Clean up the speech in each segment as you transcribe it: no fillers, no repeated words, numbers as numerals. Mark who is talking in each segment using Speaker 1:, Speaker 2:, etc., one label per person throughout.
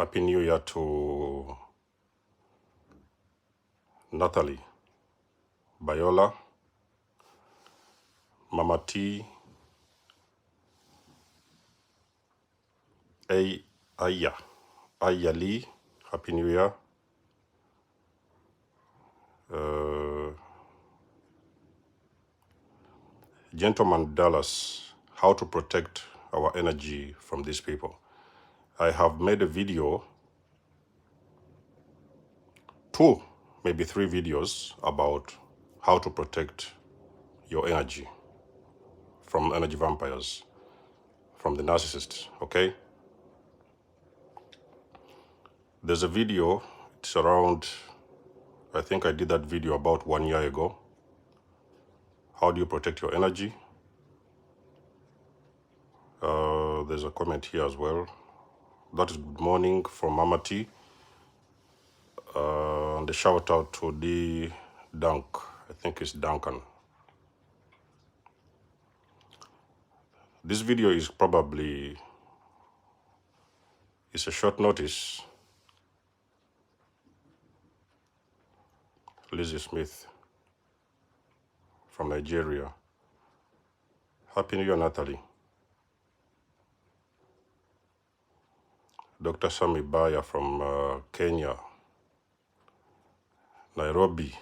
Speaker 1: Happy New Year to Natalie, Bayola, Mama T, Aya Lee. Happy New Year. Gentleman Dallas, how to protect our energy from these people. I have made a video, 2, maybe 3 videos about how to protect your energy from energy vampires, from the narcissists, okay? There's a video, it's around, I think I did that video about 1 year ago. How do you protect your energy? There's a comment here as well. That is good morning from Mama T. And a shout out to the Dunk. I think it's Duncan. This video is probably, it's a short notice. Lizzie Smith from Nigeria. Happy New Year, Natalie. Dr. Sami Baya from Kenya, Nairobi.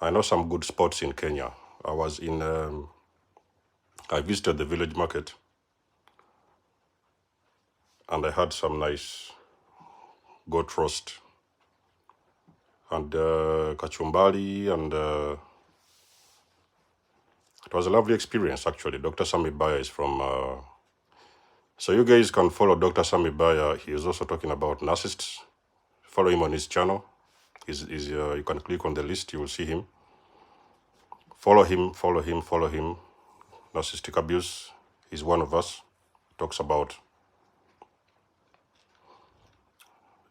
Speaker 1: I know some good spots in Kenya. I visited the village market and I had some nice goat roast and kachumbari, and it was a lovely experience actually. Dr. Sami Baya is from, so you guys can follow Dr. Sami Baya. He is also talking about narcissists. Follow him on his channel. You can click on the list, you will see him. Follow him. Narcissistic abuse. He's one of us. Talks about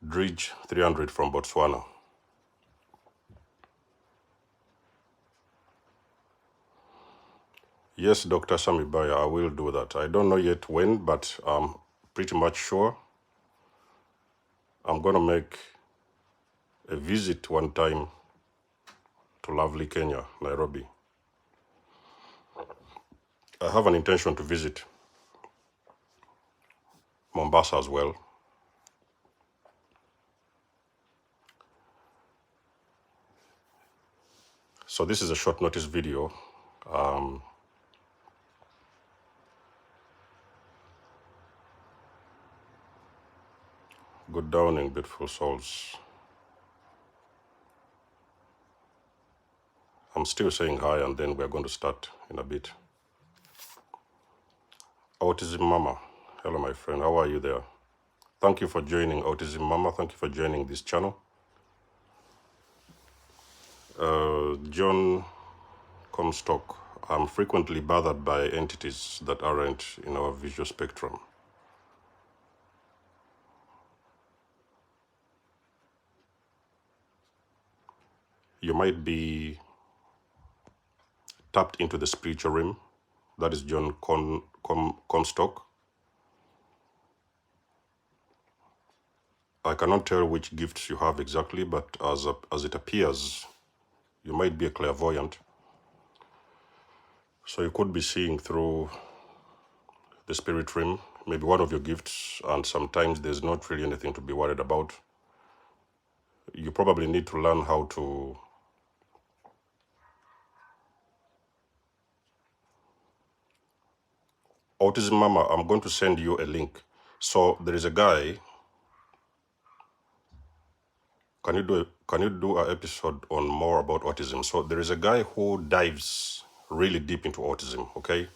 Speaker 1: Dridge 300 from Botswana. Yes, Dr. Sami Baya, I will do that. I don't know yet when, but I'm pretty much sure I'm going to make a visit one time to lovely Kenya, Nairobi. I have an intention to visit Mombasa as well. So this is a short notice video. Good downing, beautiful souls. I'm still saying hi, and then we're going to start in a bit. Autism Mama. Hello, my friend. How are you there? Thank you for joining Autism Mama. Thank you for joining this channel. John Comstock. I'm frequently bothered by entities that aren't in our visual spectrum. You might be tapped into the spiritual realm. That is John Comstock. I cannot tell which gifts you have exactly, but as it appears, you might be a clairvoyant. So you could be seeing through the spirit realm, maybe one of your gifts, and sometimes there's not really anything to be worried about. You probably need to learn how to Autism Mama, I'm going to send you a link. So there is a guy. Can you do an episode on more about autism? So there is a guy who dives really deep into autism, okay?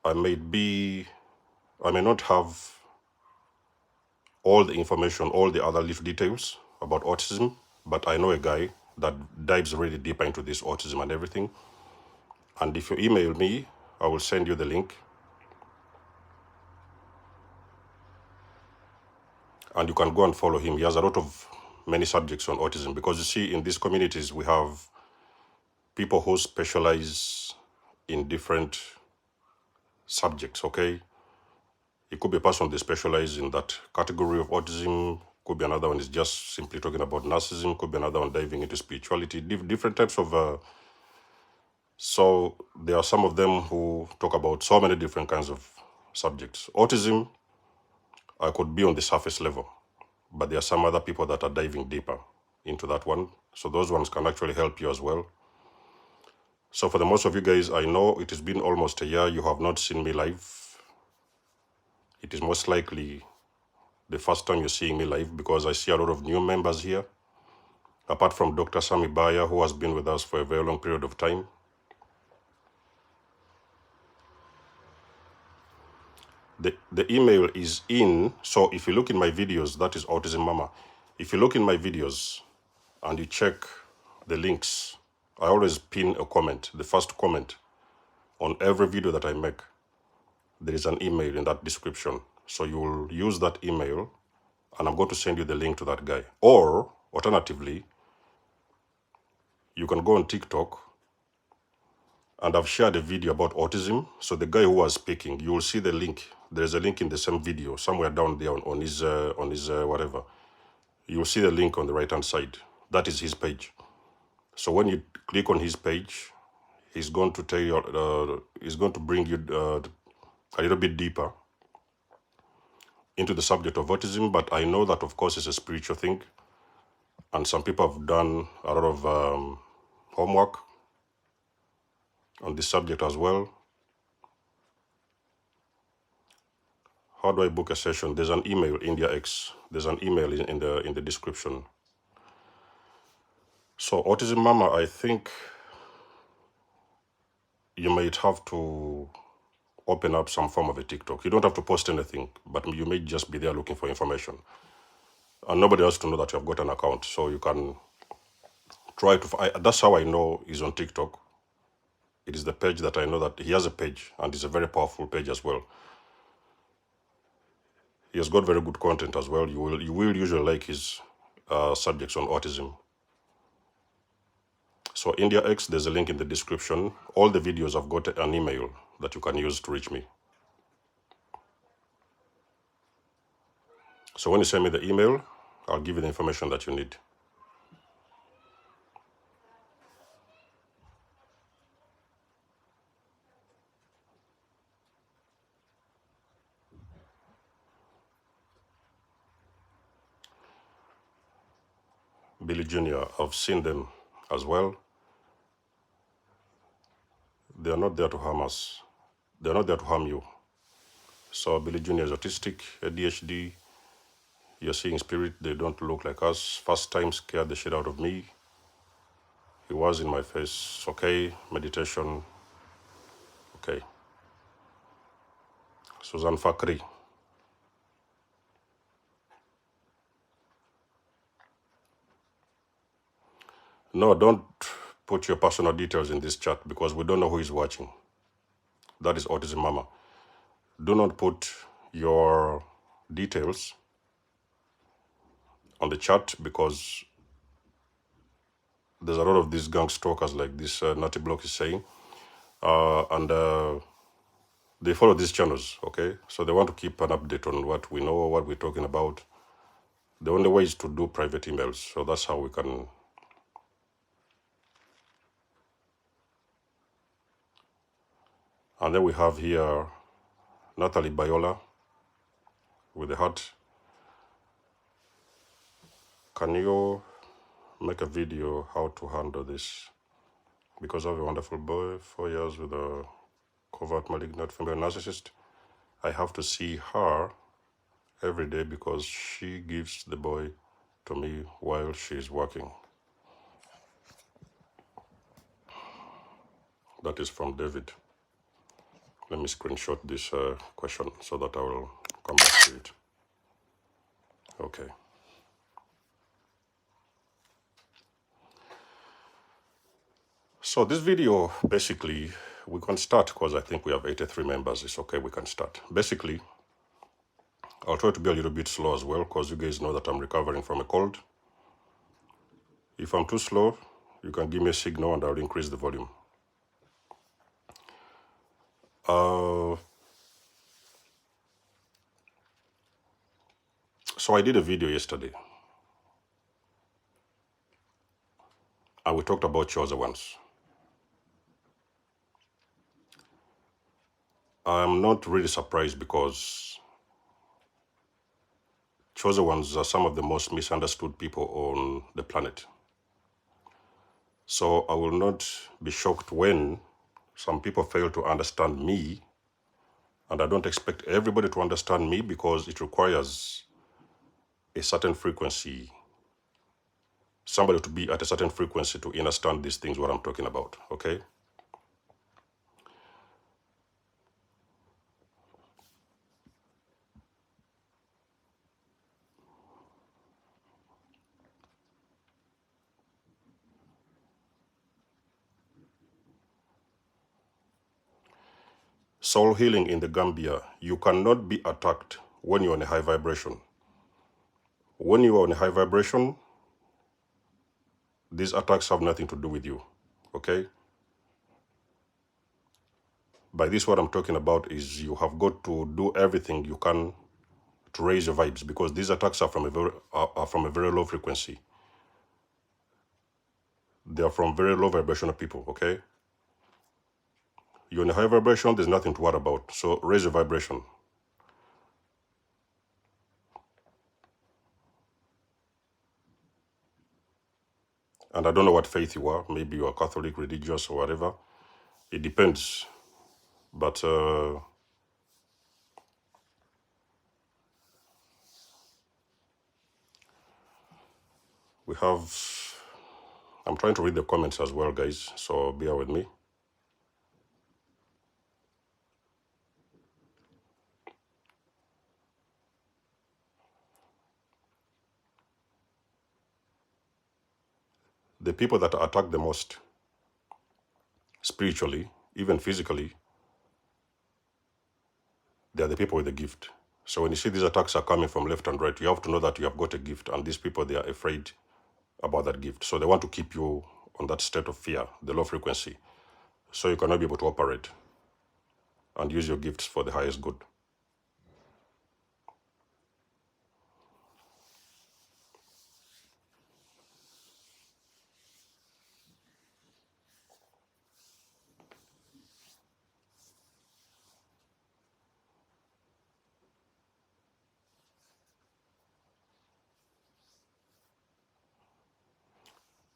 Speaker 1: I may not have all the information, all the other little details about autism, but I know a guy that dives really deeper into this autism and everything. And if you email me, I will send you the link. And you can go and follow him. He has a lot of many subjects on autism, because you see, in these communities, we have people who specialize in different subjects, okay? It could be a person they specialize in that category of autism. Could be another one is just simply talking about narcissism. Could be another one diving into spirituality. Different types of. So there are some of them who talk about so many different kinds of subjects. Autism, I could be on the surface level, but there are some other people that are diving deeper into that one. So those ones can actually help you as well. So for the most of you guys, I know it has been almost a year you have not seen me live. It is most likely the first time you're seeing me live because I see a lot of new members here. Apart from Dr. Sami Baya, who has been with us for a very long period of time. The email is in, so if you look in my videos, that is Autism Mama. If you look in my videos and you check the links, I always pin a comment, the first comment on every video that I make. There is an email in that description. So you will use that email and I'm going to send you the link to that guy. Or alternatively, you can go on TikTok and I've shared a video about autism. So the guy who was speaking, you will see the link. There's a link in the same video somewhere down there on his whatever. You'll see the link on the right hand side. That is his page. So when you click on his page, he's going to tell you, he's going to bring you a little bit deeper into the subject of autism. But I know that, of course, it's a spiritual thing. And some people have done a lot of homework on this subject as well. How do I book a session? There's an email, India X. There's an email in the description. So Autism Mama, I think you might have to open up some form of a TikTok. You don't have to post anything, but you may just be there looking for information. And nobody else to know that you have got an account. So you can try to, that's how I know he's on TikTok. It is the page that I know that he has a page, and it's a very powerful page as well. He has got very good content as well. You will usually like his subjects on autism. So India X, there's a link in the description. All the videos I've got an email that you can use to reach me. So when you send me the email, I'll give you the information that you need. Billy Jr., I've seen them as well. They are not there to harm us. They are not there to harm you. So Billy Jr. is autistic, ADHD. You're seeing spirit. They don't look like us. First time scared the shit out of me. He was in my face. Okay, meditation. Okay. Suzanne Fakri. No, don't put your personal details in this chat because we don't know who is watching. That is Autism Mama. Do not put your details on the chat because there's a lot of these gang stalkers like this Natty Block is saying. And they follow these channels, okay? So they want to keep an update on what we know, what we're talking about. The only way is to do private emails. So that's how we can. And then we have here Natalie Bayola with the heart. Can you make a video how to handle this? Because I have a wonderful boy, 4 years with a covert malignant female narcissist. I have to see her every day because she gives the boy to me while she's working. That is from David. Let me screenshot this question so that I will come back to it. Okay. So this video, basically, we can start because I think we have 83 members. It's okay, we can start. Basically, I'll try to be a little bit slow as well because you guys know that I'm recovering from a cold. If I'm too slow, you can give me a signal and I'll increase the volume. So I did a video yesterday, and we talked about chosen ones. I'm not really surprised because chosen ones are some of the most misunderstood people on the planet. So I will not be shocked when some people fail to understand me, and I don't expect everybody to understand me because it requires a certain frequency, somebody to be at a certain frequency to understand these things, what I'm talking about, okay? Soul healing in the Gambia, you cannot be attacked when you're on a high vibration. When you are on a high vibration, these attacks have nothing to do with you, okay? By this, what I'm talking about is you have got to do everything you can to raise your vibes because these attacks are from a very low frequency. They are from very low vibrational people, okay? You're in a high vibration, there's nothing to worry about. So raise your vibration. And I don't know what faith you are. Maybe you are Catholic, religious, or whatever. It depends. But we have... I'm trying to read the comments as well, guys, so bear with me. The people that are attacked the most, spiritually, even physically, they are the people with the gift. So when you see these attacks are coming from left and right, you have to know that you have got a gift, and these people, they are afraid about that gift. So they want to keep you on that state of fear, the low frequency, so you cannot be able to operate and use your gifts for the highest good.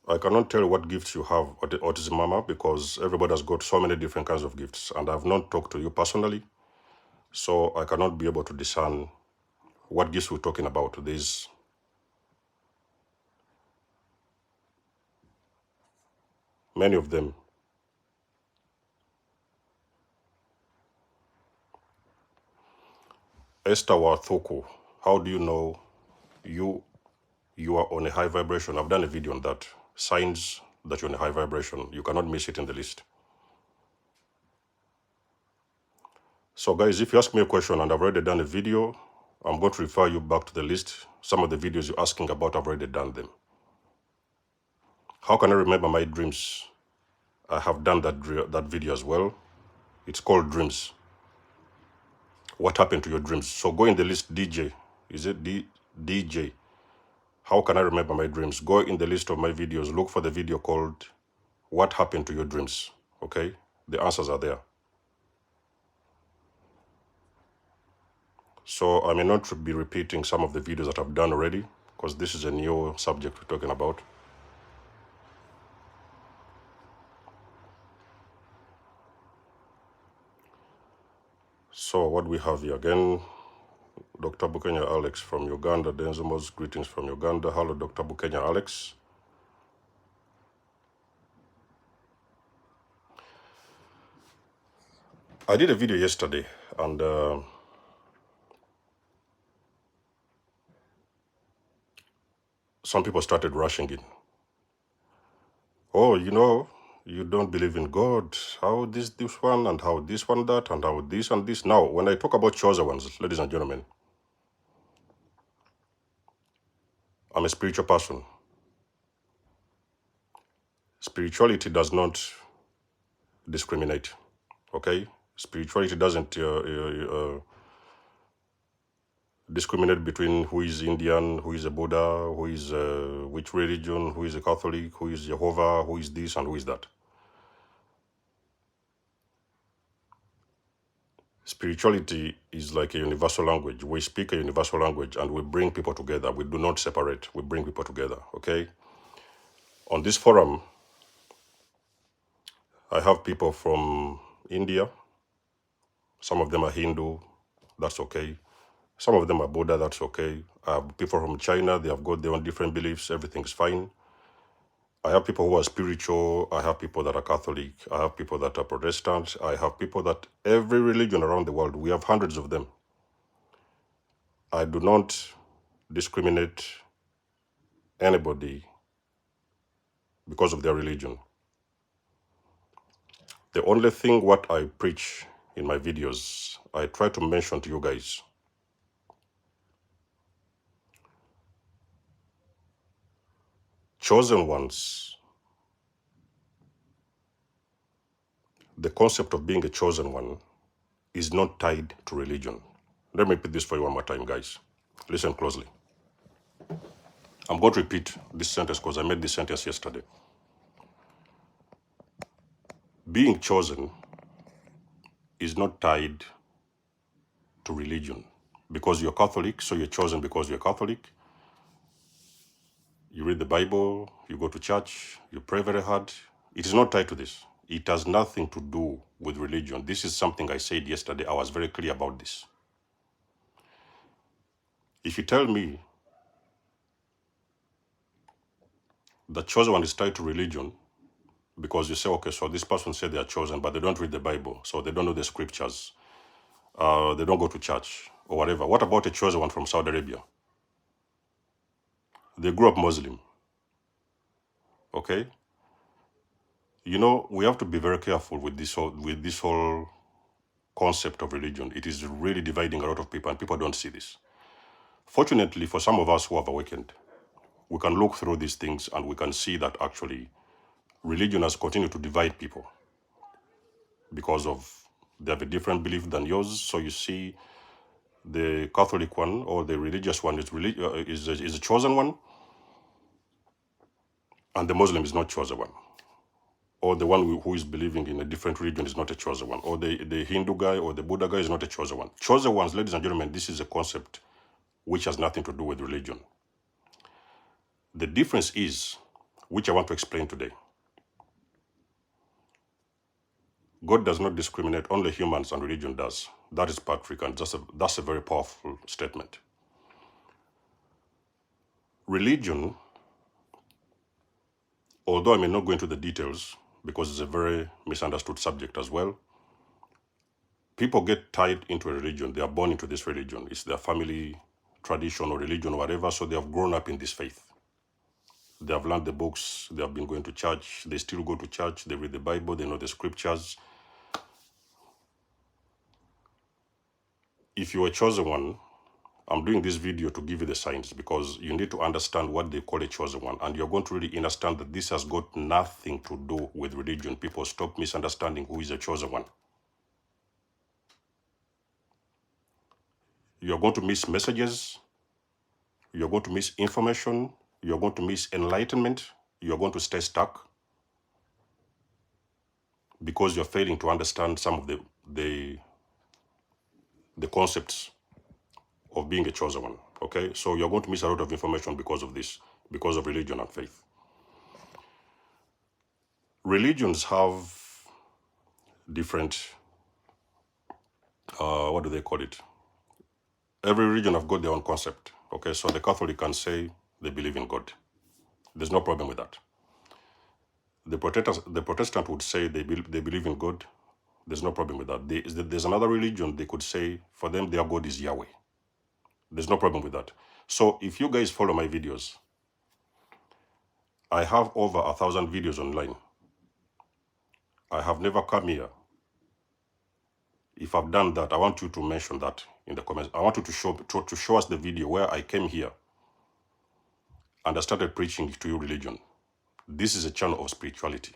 Speaker 1: I cannot tell what gifts you have at the Autism Mama because everybody has got so many different kinds of gifts, and I've not talked to you personally, so I cannot be able to discern what gifts we're talking about. There's many of them. Esther Wathuku, how do you know you are on a high vibration? I've done a video on that. Signs that you're on a high vibration. You cannot miss it in the list. So guys, if you ask me a question and I've already done a video, I'm going to refer you back to the list. Some of the videos you're asking about, I've already done them. How can I remember my dreams? I have done that video as well. It's called Dreams. What happened to your dreams? So go in the list DJ. Is it DJ? How can I remember my dreams? Go in the list of my videos. Look for the video called What Happened to Your Dreams? Okay? The answers are there. So I may not be repeating some of the videos that I've done already because this is a new subject we're talking about. So what we have here again, Dr. Bukenya Alex from Uganda. Denzumos, greetings from Uganda. Hello, Dr. Bukenya Alex. I did a video yesterday and some people started rushing in. Oh, you don't believe in God. How this one and how this one that and how this and this. Now, when I talk about chosen ones, ladies and gentlemen, I'm a spiritual person. Spirituality does not discriminate, okay? Spirituality doesn't discriminate between who is Indian, who is a Buddha, who is which religion, who is a Catholic, who is Jehovah, who is this and who is that. Spirituality is like a universal language. We speak a universal language and we bring people together. We do not separate. We bring people together, okay? On this forum, I have people from India. Some of them are Hindu. That's okay. Some of them are Buddha. That's okay. I have people from China. They have got their own different beliefs. Everything's fine. I have people who are spiritual. I have people that are Catholic. I have people that are Protestant. I have people that every religion around the world, we have hundreds of them. I do not discriminate anybody because of their religion. The only thing what I preach in my videos, I try to mention to you guys, chosen ones, the concept of being a chosen one is not tied to religion. Let me repeat this for you one more time, guys. Listen closely. I'm going to repeat this sentence because I made this sentence yesterday. Being chosen is not tied to religion. Because you're Catholic, so you're chosen because you're Catholic. You read the Bible, you go to church, you pray very hard. It is not tied to this. It has nothing to do with religion. This is something I said yesterday. I was very clear about this. If you tell me the chosen one is tied to religion, because you say, okay, so this person said they are chosen, but they don't read the Bible, so they don't know the scriptures, they don't go to church, or whatever. What about a chosen one from Saudi Arabia? They grew up Muslim, okay? You know, we have to be very careful with this whole concept of religion. It is really dividing a lot of people, and people don't see this. Fortunately, for some of us who have awakened, we can look through these things and we can see that actually religion has continued to divide people because of they have a different belief than yours. So you see, the Catholic one or the religious one is a chosen one, and the Muslim is not chosen one. Or the one who is believing in a different religion is not a chosen one. Or the Hindu guy or the Buddha guy is not a chosen one. Chosen ones, ladies and gentlemen, this is a concept which has nothing to do with religion. The difference is, which I want to explain today. God does not discriminate, only humans, and religion does. That is Patrick, and that's a very powerful statement. Religion, although I may not go into the details, because it's a very misunderstood subject as well, people get tied into a religion. They are born into this religion. It's their family tradition or religion or whatever, so they have grown up in this faith. They have learned the books, they have been going to church, they still go to church, they read the Bible, they know the scriptures. If you are a chosen one, I'm doing this video to give you the signs because you need to understand what they call a chosen one, and you're going to really understand that this has got nothing to do with religion. People, stop misunderstanding who is a chosen one. You're going to miss messages, you're going to miss information, you're going to miss enlightenment, you're going to stay stuck because you're failing to understand some of the concepts of being a chosen one, okay? So you're going to miss a lot of information because of this, because of religion and faith. Religions have different, what do they call it? Every religion have got their own concept, okay? So the Catholic can say they believe in God. There's no problem with that. The Protestant would say they believe in God. There's no problem with that. There's another religion, they could say for them their God is Yahweh. There's no problem with that. So if you guys follow my videos, I have over 1,000 videos online. I have never come here. If I've done that, I want you to mention that in the comments. I want you to show us the video where I came here and I started preaching to you religion. This is a channel of spirituality.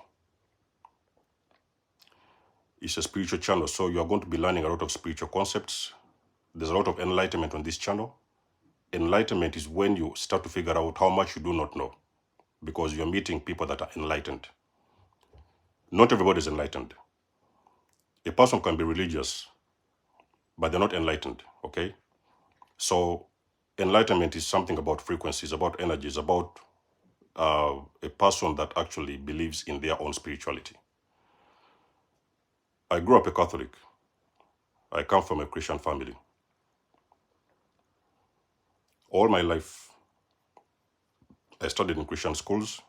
Speaker 1: It's a spiritual channel, so you're going to be learning a lot of spiritual concepts. There's a lot of enlightenment on this channel. enlightenment is when you start to figure out how much you do not know, because you're meeting people that are enlightened. Not everybody is enlightened. A person can be religious, but they're not enlightened, okay? So enlightenment is something about frequencies, about energies, about a person that actually believes in their own spirituality. I grew up a Catholic. I come from a Christian family. All my life, I studied in Christian schools,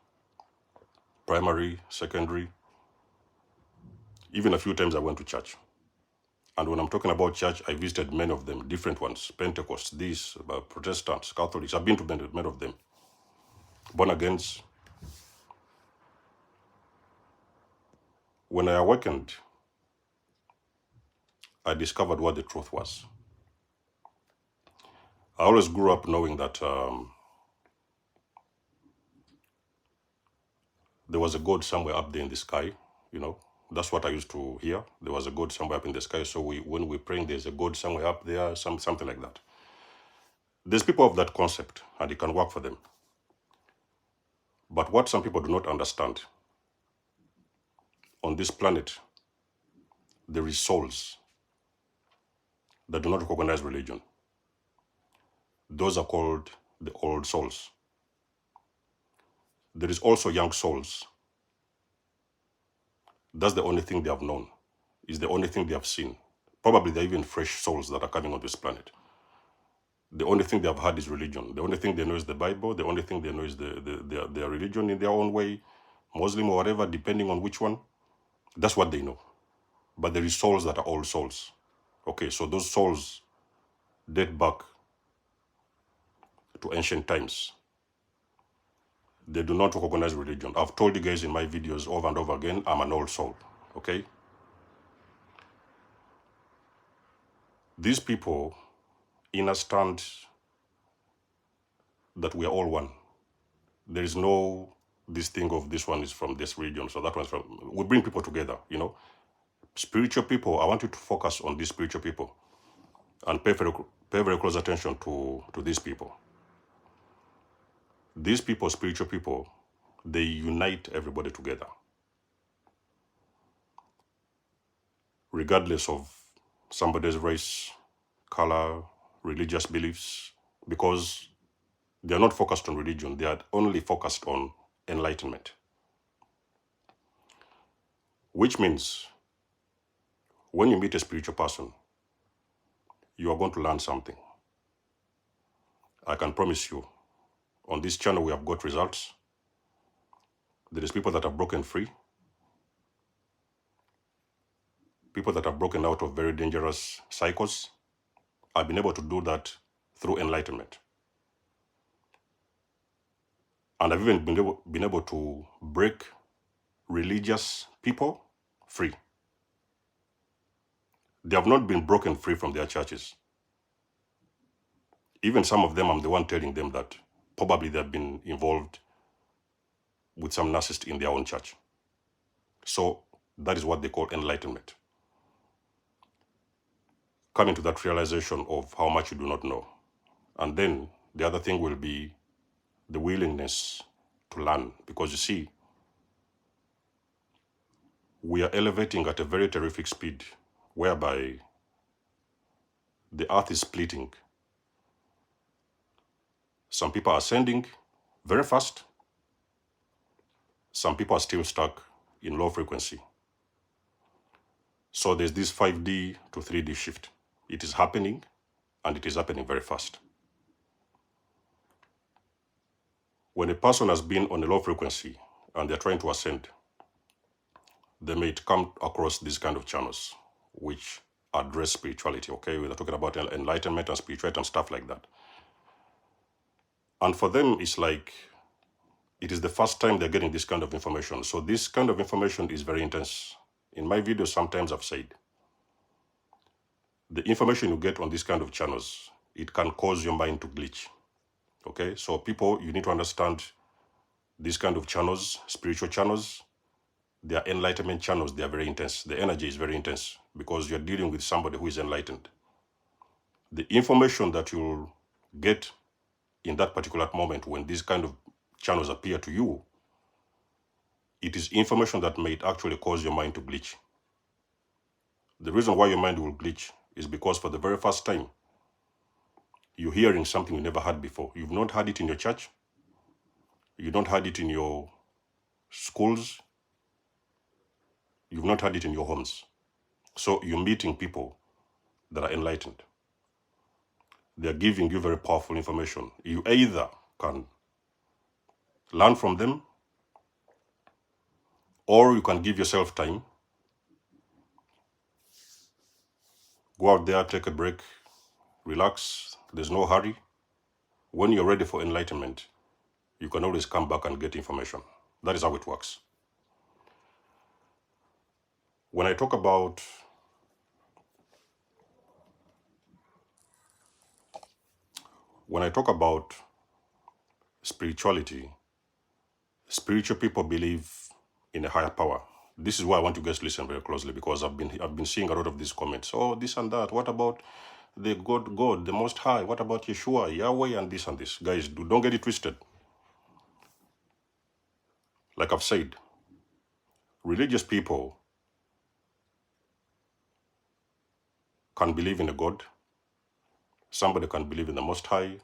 Speaker 1: primary, secondary. Even a few times I went to church. And when I'm talking about church, I visited many of them, different ones, Pentecost, these, Protestants, Catholics. I've been to many of them. Born agains. When I awakened, I discovered what the truth was. I always grew up knowing that there was a God somewhere up there in the sky, you know. That's what I used to hear. There was a God somewhere up in the sky. So when we're praying, there's a God somewhere up there, something like that. There's people of that concept, and it can work for them. But what some people do not understand, on this planet, there is souls that do not recognize religion. Those are called the old souls. There is also young souls. That's the only thing they have known. Is the only thing they have seen. Probably they're even fresh souls that are coming on this planet. The only thing they have had is religion. The only thing they know is the Bible. The only thing they know is their religion in their own way, Muslim or whatever, depending on which one. That's what they know. But there is souls that are old souls. Okay, so those souls date back to ancient times. They do not recognize religion. I've told you guys in my videos over and over again, I'm an old soul, okay? These people understand that we are all one. There is no this thing of this one is from this region, so that one's from... We bring people together, you know? Spiritual people, I want you to focus on these spiritual people and pay very close attention to these people. These people, spiritual people, they unite everybody together. Regardless of somebody's race, color, religious beliefs, because they are not focused on religion. They are only focused on enlightenment. Which means when you meet a spiritual person, you are going to learn something. I can promise you, on this channel we have got results. There is people that have broken free. People that have broken out of very dangerous cycles. I've been able to do that through enlightenment. And I've even been able to break religious people free. They have not been broken free from their churches. Even some of them, I'm the one telling them that probably they've been involved with some narcissist in their own church. So that is what they call enlightenment. Coming to that realization of how much you do not know. And then the other thing will be the willingness to learn. Because you see, we are elevating at a very terrific speed, whereby the earth is splitting. Some people are ascending very fast. Some people are still stuck in low frequency. So there's this 5D to 3D shift. It is happening, and it is happening very fast. When a person has been on a low frequency and they're trying to ascend, they may come across these kind of channels which address spirituality, okay? We're talking about enlightenment and spirituality and stuff like that. And for them, it's like, it is the first time they're getting this kind of information. So this kind of information is very intense. In my videos, sometimes I've said, the information you get on these kind of channels, it can cause your mind to glitch, okay? So people, you need to understand these kind of channels, spiritual channels, they are enlightenment channels. They are very intense. The energy is very intense because you're dealing with somebody who is enlightened. The information that you'll get in that particular moment when these kind of channels appear to you, it is information that may actually cause your mind to glitch. The reason why your mind will glitch is because for the very first time, you're hearing something you never heard before. You've not heard it in your church. You don't heard it in your schools. You've not heard it in your homes. So you're meeting people that are enlightened. They're giving you very powerful information. You either can learn from them, or you can give yourself time. Go out there, take a break, relax. There's no hurry. When you're ready for enlightenment, you can always come back and get information. That is how it works. When I talk about spirituality, spiritual people believe in a higher power. This is why I want you guys to listen very closely, because I've been seeing a lot of these comments. Oh, this and that. What about the God, the Most High? What about Yeshua, Yahweh, and this and this? Guys, don't get it twisted. Like I've said, religious people can believe in a God. Somebody can believe in the Most High.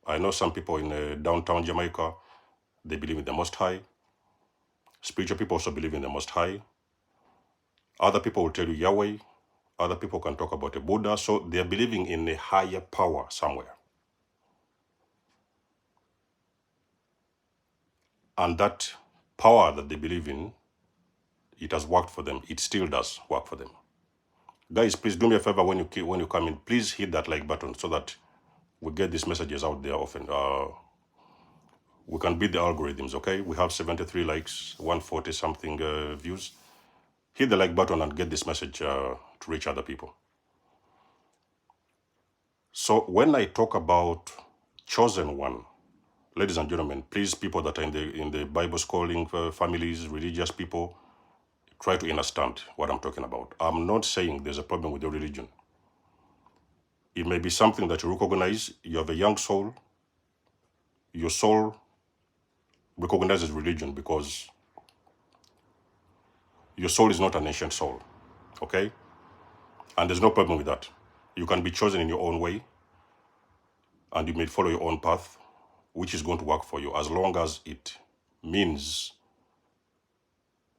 Speaker 1: I know some people in downtown Jamaica, they believe in the Most High. Spiritual people also believe in the Most High. Other people will tell you Yahweh. Other people can talk about a Buddha. So they're believing in a higher power somewhere. And that power that they believe in, it has worked for them. It still does work for them. Guys, please do me a favor when you come in. Please hit that like button so that we get these messages out there often. We can beat the algorithms, okay? We have 73 likes, 140 something views. Hit the like button and get this message to reach other people. So when I talk about chosen one, ladies and gentlemen, please, people that are in the Bible schooling families, religious people, try to understand what I'm talking about. I'm not saying there's a problem with your religion. It may be something that you recognize. You have a young soul. Your soul recognizes religion because your soul is not an ancient soul, okay? And there's no problem with that. You can be chosen in your own way, and you may follow your own path, which is going to work for you, as long as it means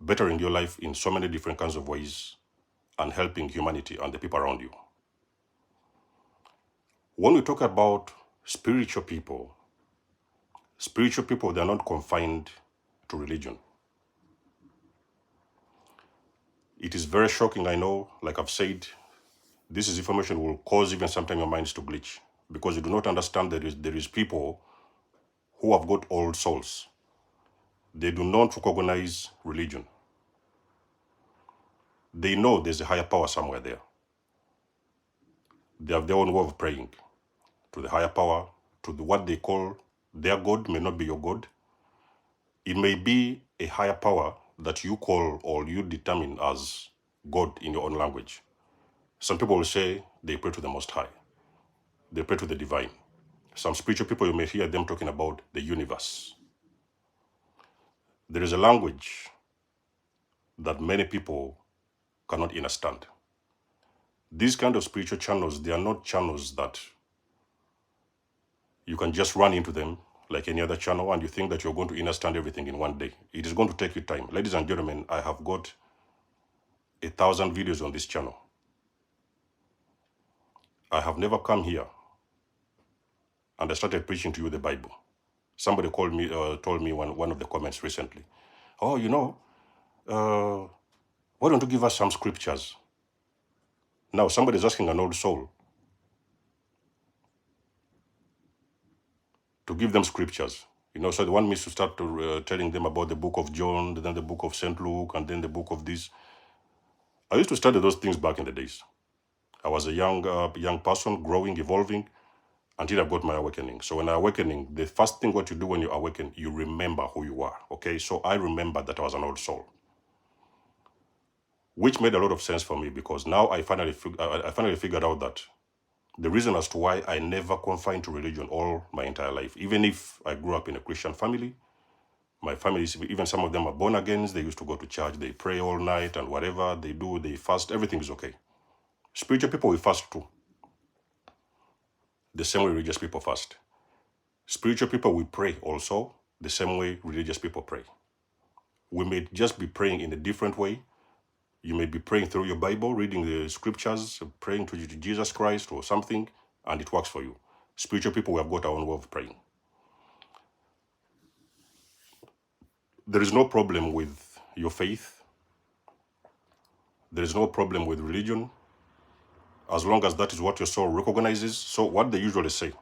Speaker 1: bettering your life in so many different kinds of ways and helping humanity and the people around you. When we talk about spiritual people, they're not confined to religion. It is very shocking, I know. Like I've said, this is information will cause even sometimes your minds to glitch, because you do not understand that there is people who have got old souls. They do not recognize religion. They know there's a higher power somewhere there. They have their own way of praying to the higher power, to what they call their God. May not be your God. It may be a higher power that you call or you determine as God in your own language. Some people will say they pray to the Most High. They pray to the divine. Some spiritual people, you may hear them talking about the universe. There is a language that many people cannot understand. These kind of spiritual channels, they are not channels that you can just run into them like any other channel and you think that you're going to understand everything in one day. It is going to take you time. Ladies and gentlemen, I have got 1,000 videos on this channel. I have never come here and I started preaching to you the Bible. Somebody told me one of the comments recently, oh, why don't you give us some scriptures? Now, somebody's asking an old soul to give them scriptures. So they want me to start telling them about the book of John, then the book of St. Luke, and then the book of this. I used to study those things back in the days. I was a young person, growing, evolving, until I got my awakening. So when I awakening, the first thing what you do when you awaken, you remember who you are, okay? So I remember that I was an old soul, which made a lot of sense for me, because now I finally figured out that The reason as to why I never confined to religion all my entire life, even if I grew up in a Christian family, my family, even some of them are born again, they used to go to church, they pray all night and whatever they do, they fast, everything is okay. Spiritual people will fast too, the same way religious people fast. Spiritual people will pray also, the same way religious people pray. We may just be praying in a different way. You may be praying through your Bible, reading the scriptures, praying to Jesus Christ or something, and it works for you. Spiritual people, we have got our own way of praying. There is no problem with your faith. There is no problem with religion, as long as that is what your soul recognizes. So what they usually say,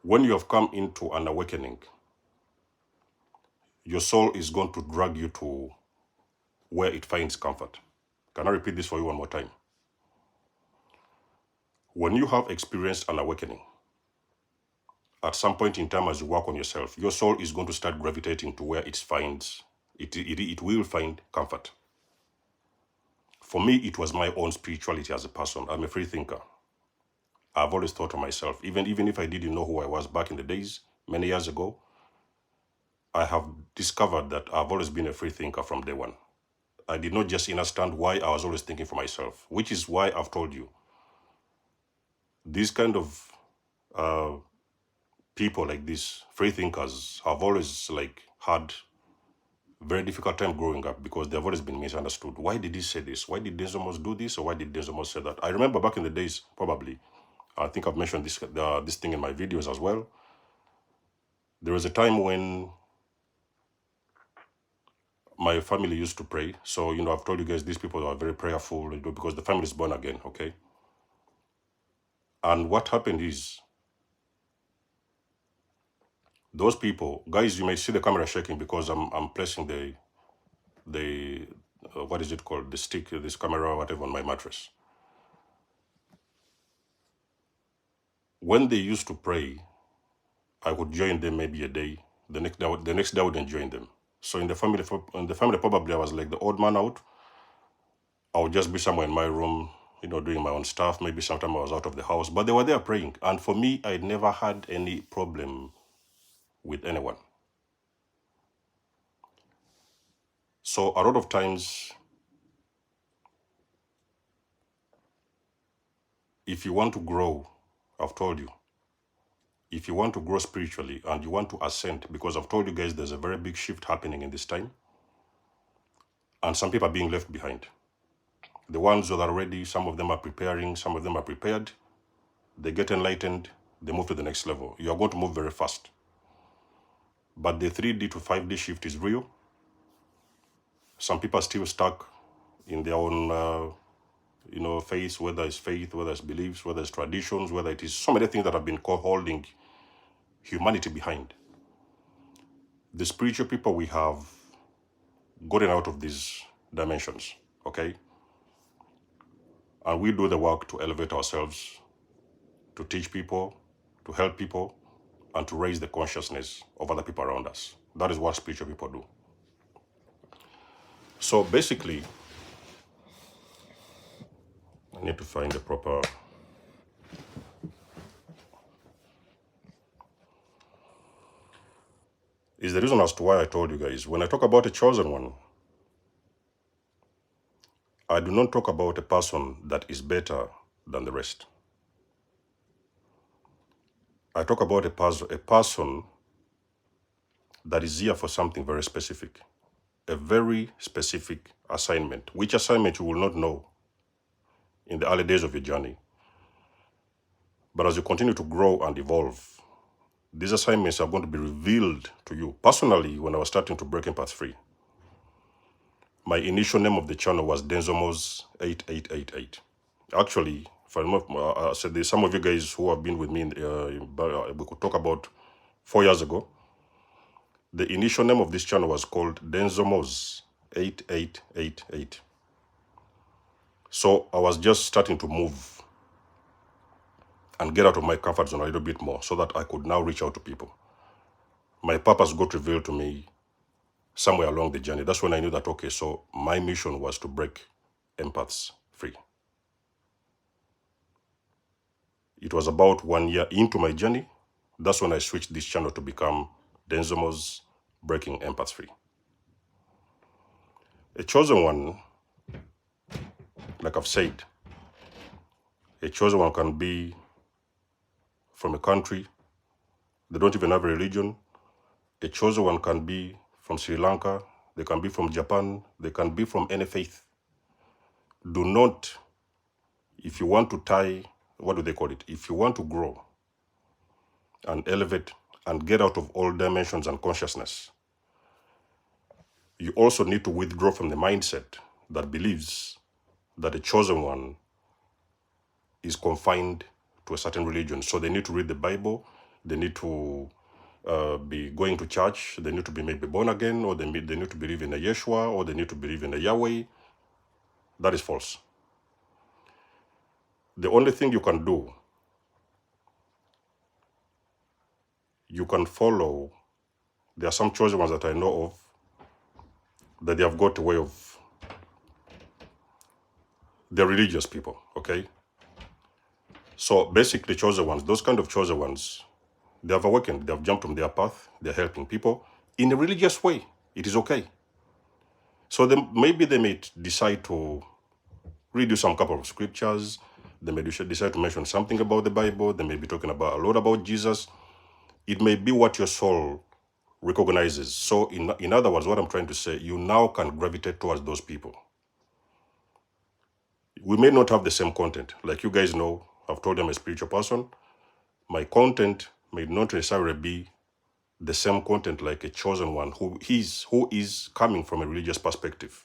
Speaker 1: when you have come into an awakening, your soul is going to drag you to where it finds comfort. Can I repeat this for you one more time? When you have experienced an awakening, at some point in time as you work on yourself, your soul is going to start gravitating to where it will find comfort. For me, it was my own spirituality as a person. I'm a free thinker. I've always thought of myself, even if I didn't know who I was back in the days, many years ago, I have discovered that I've always been a free thinker from day one. I did not just understand why I was always thinking for myself, which is why I've told you. These kind of people like this, free thinkers, have always had very difficult time growing up because they've always been misunderstood. Why did he say this? Why did Denzomos do this? Or why did Denzomos say that? I remember back in the days, probably, I think I've mentioned this thing in my videos as well. There was a time when my family used to pray. So, I've told you guys, these people are very prayerful, because the family is born again, okay? And what happened is, those people, guys, you may see the camera shaking because I'm placing the what is it called? The stick, this camera, or whatever, on my mattress. When they used to pray, I would join them maybe a day. The next day I wouldn't join them. So in the family, probably I was like the odd man out. I would just be somewhere in my room, doing my own stuff. Maybe sometime I was out of the house, but they were there praying. And for me, I never had any problem with anyone. So a lot of times, if you want to grow, I've told you, if you want to grow spiritually and you want to ascend, because I've told you guys there's a very big shift happening in this time, and some people are being left behind. The ones that are ready, some of them are preparing, some of them are prepared. They get enlightened, they move to the next level. You are going to move very fast. But the 3D to 5D shift is real. Some people are still stuck in their own, faith, whether it's beliefs, whether it's traditions, whether it is so many things that have been holding humanity behind. The spiritual people, we have gotten out of these dimensions, okay? And we do the work to elevate ourselves, to teach people, to help people, and to raise the consciousness of other people around us. That is what spiritual people do. So basically, I need to find the proper... is the reason as to why I told you guys, when I talk about a chosen one, I do not talk about a person that is better than the rest. I talk about a person that is here for something very specific, a very specific assignment, which assignment you will not know in the early days of your journey. But as you continue to grow and evolve, these assignments are going to be revealed to you. Personally, when I was starting to break Empath Free, my initial name of the channel was Denzomos 8888. Actually, if I remember, said there's some of you guys who have been with me, we could talk about 4 years ago. The initial name of this channel was called Denzomos 8888. So I was just starting to move and get out of my comfort zone a little bit more so that I could now reach out to people. My purpose got revealed to me somewhere along the journey. That's when I knew that, okay, so my mission was to break empaths free. It was about 1 year into my journey. That's when I switched this channel to become Denzomo's Breaking Empath-Free. A chosen one, like I've said, a chosen one can be from a country, they don't even have a religion. A chosen one can be from Sri Lanka, they can be from Japan, they can be from any faith. Do not, if you want to tie, what do they call it? If you want to grow and elevate and get out of all dimensions and consciousness, you also need to withdraw from the mindset that believes that the chosen one is confined to a certain religion. So they need to read the Bible, they need to be going to church, they need to be maybe born again, or they need to believe in a Yeshua, or they need to believe in a Yahweh. That is false. The only thing you can do, you can follow. There are some chosen ones that I know of that they have got a way of, they're religious people, okay? So basically chosen ones, those kind of chosen ones, they have awakened, they have jumped from their path, they're helping people in a religious way. It is okay. So maybe they may decide to read you some couple of scriptures, they may decide to mention something about the Bible, they may be talking about a lot about Jesus. It may be what your soul recognizes. So in other words, what I'm trying to say, you now can gravitate towards those people. We may not have the same content. Like you guys know, I've told you I'm a spiritual person. My content may not necessarily be the same content like a chosen one who is coming from a religious perspective.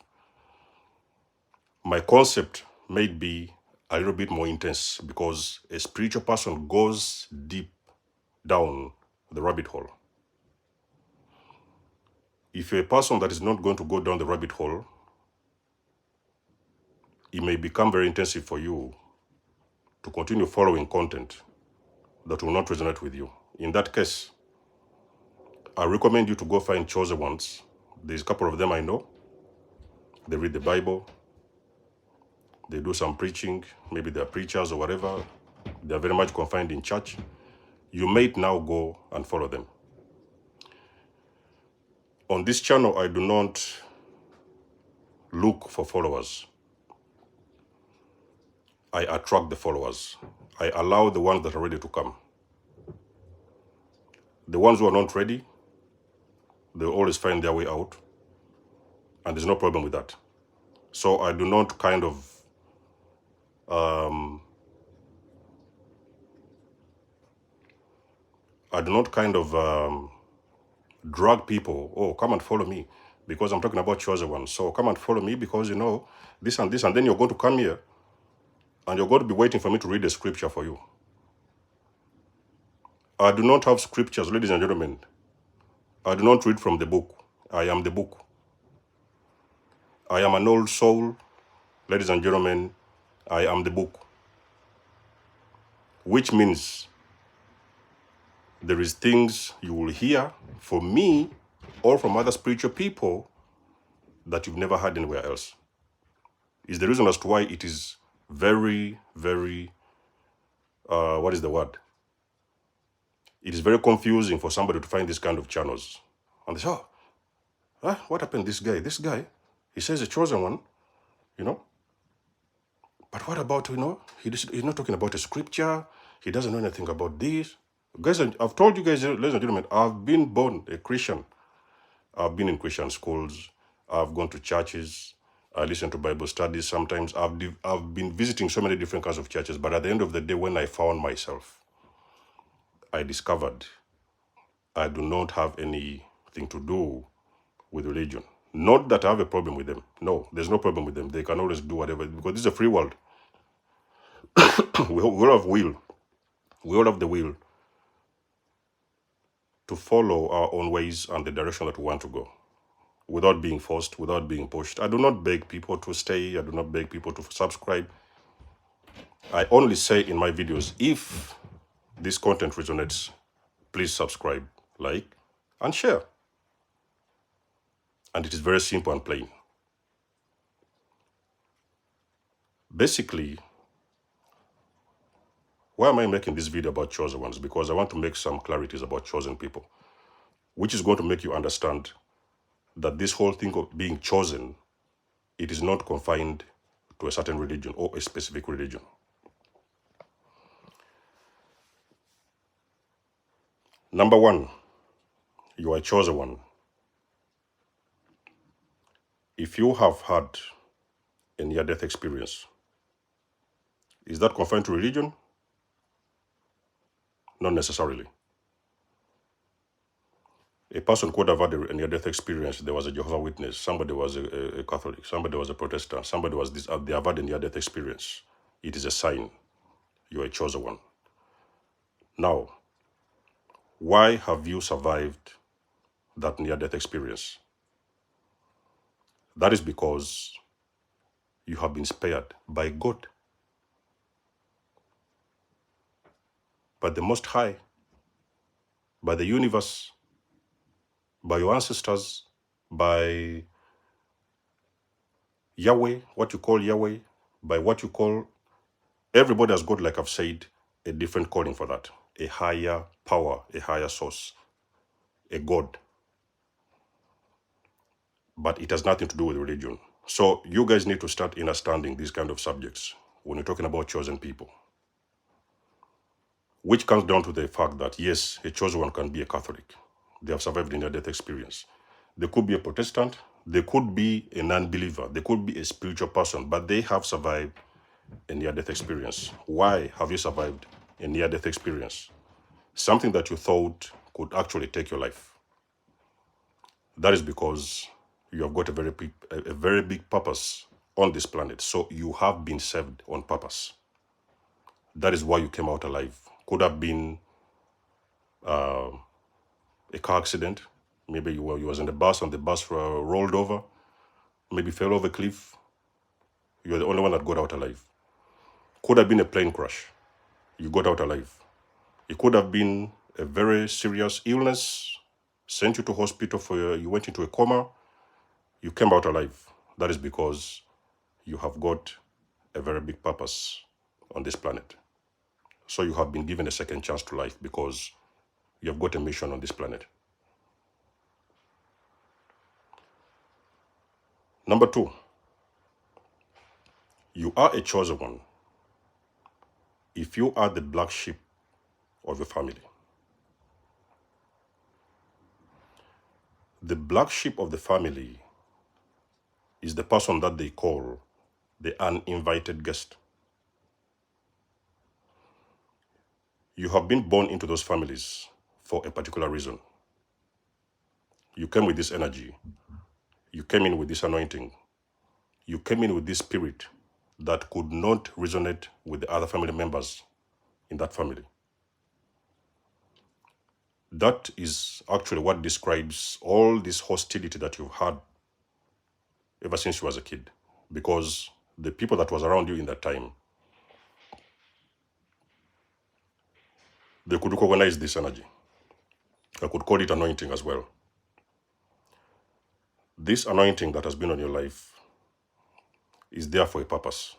Speaker 1: My concept may be a little bit more intense because a spiritual person goes deep down the rabbit hole. If you're a person that is not going to go down the rabbit hole, it may become very intensive for you to continue following content that will not resonate with you. In that case, I recommend you to go find chosen ones. There's a couple of them I know. They read the Bible. They do some preaching. Maybe they're preachers or whatever. They're very much confined in church. You may now go and follow them. On this channel, I do not look for followers. I attract the followers. I allow the ones that are ready to come. The ones who are not ready, they always find their way out. And there's no problem with that. So I do not kind of drag people, oh, come and follow me, because I'm talking about chosen ones. So come and follow me because you know this and this, and then you're going to come here and you're going to be waiting for me to read the scripture for you. I do not have scriptures, ladies and gentlemen. I do not read from the book. I am the book. I am an old soul, ladies and gentlemen. I am the book. Which means there is things you will hear from me or from other spiritual people that you've never heard anywhere else. Is the reason as to why it is very, very, what is the word? It is very confusing for somebody to find this kind of channels. And they say, oh, what happened to this guy? This guy, he says a chosen one, you know. But what about, you know, he's not talking about a scripture. He doesn't know anything about this. Guys, I've told you guys, ladies and gentlemen, I've been born a Christian. I've been in Christian schools. I've gone to churches. I listen to Bible studies. Sometimes I've been visiting so many different kinds of churches. But at the end of the day, when I found myself, I discovered I do not have anything to do with religion. Not that I have a problem with them. No, there's no problem with them. They can always do whatever, because this is a free world. We all have will. We all have the will to follow our own ways and the direction that we want to go, without being forced, without being pushed. I do not beg people to stay. I do not beg people to subscribe. I only say in my videos, if this content resonates, please subscribe, like, and share. And it is very simple and plain. Basically, Why am I making this video about chosen ones? Because I want to make some clarities about chosen people, which is going to make you understand that this whole thing of being chosen, it is not confined to a certain religion or a specific religion. Number one, you are a chosen one if you have had a near-death experience. Is that confined to religion? Not necessarily. A person could have had a near-death experience. There was a Jehovah's Witness, somebody was a Catholic, somebody was a Protestant, somebody was this, they have had a near-death experience. It is a sign you are a chosen one. Now, why have you survived that near-death experience? That is because you have been spared by God, by the Most High, by the universe, by your ancestors, by Yahweh, what you call Yahweh, by what you call, everybody has got, like I've said, a different calling for that, a higher power, a higher source, a God. But it has nothing to do with religion. So you guys need to start understanding these kind of subjects when you're talking about chosen people. Which comes down to the fact that, yes, a chosen one can be a Catholic. They have survived in their death experience. They could be a Protestant. They could be a non-believer. They could be a spiritual person, but they have survived a near-death experience. Why have you survived a near-death experience? Something that you thought could actually take your life. That is because you have got a very big purpose on this planet. So you have been saved on purpose. That is why you came out alive. Could have been a car accident. Maybe you was in the bus and the bus rolled over. Maybe fell off a cliff. You're the only one that got out alive. Could have been a plane crash. You got out alive. It could have been a very serious illness, sent you to hospital you went into a coma. You came out alive. That is because you have got a very big purpose on this planet. So you have been given a second chance to life because you have got a mission on this planet. Number two, you are a chosen one if you are the black sheep of your family. The black sheep of the family is the person that they call the uninvited guest. You have been born into those families for a particular reason. You came with this energy. You came in with this anointing. You came in with this spirit that could not resonate with the other family members in that family. That is actually what describes all this hostility that you've had ever since you was a kid. Because the people that was around you in that time, they could recognize this energy. I could call it anointing as well. This anointing that has been on your life is there for a purpose.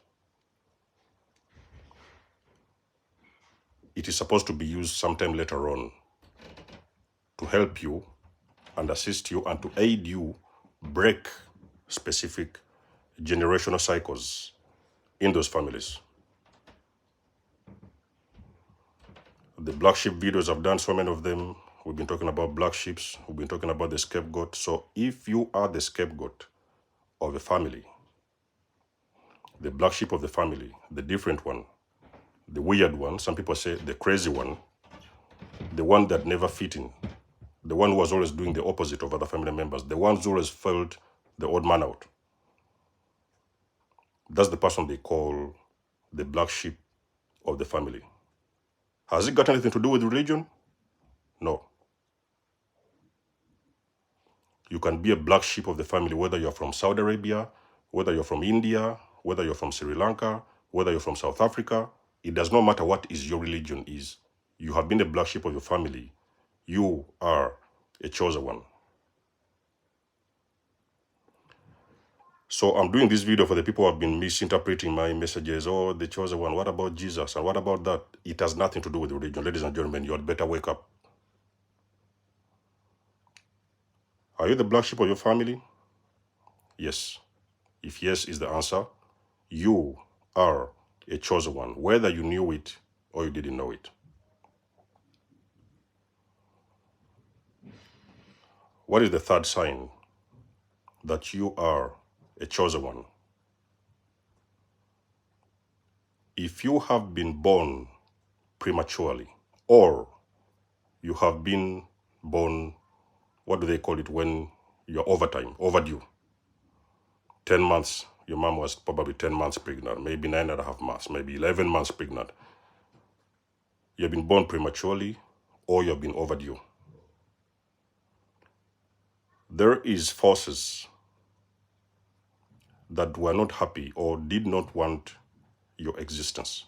Speaker 1: It is supposed to be used sometime later on to help you and assist you and to aid you break specific generational cycles in those families. The black sheep videos, I've done so many of them. We've been talking about black sheep. We've been talking about the scapegoat. So if you are the scapegoat of a family, the black sheep of the family, the different one, the weird one, some people say the crazy one, the one that never fit in, the one who was always doing the opposite of other family members, the ones who always felt the odd man out. That's the person they call the black sheep of the family. Has it got anything to do with religion? No. You can be a black sheep of the family, whether you're from Saudi Arabia, whether you're from India, whether you're from Sri Lanka, whether you're from South Africa. It does not matter what is your religion is. You have been a black sheep of your family. You are a chosen one. So I'm doing this video for the people who have been misinterpreting my messages. Oh, the chosen one. What about Jesus? And what about that? It has nothing to do with religion. Ladies and gentlemen, you had better wake up. Are you the black sheep of your family? Yes. If yes is the answer, you are a chosen one, whether you knew it or you didn't know it. What is the third sign that you are a chosen one? If you have been born prematurely, or you have been born, what do they call it when you're overdue? 10 months, your mom was probably 10 months pregnant, maybe 9.5 months, maybe 11 months pregnant. You've been born prematurely, or you've been overdue. There is forces that were not happy or did not want your existence.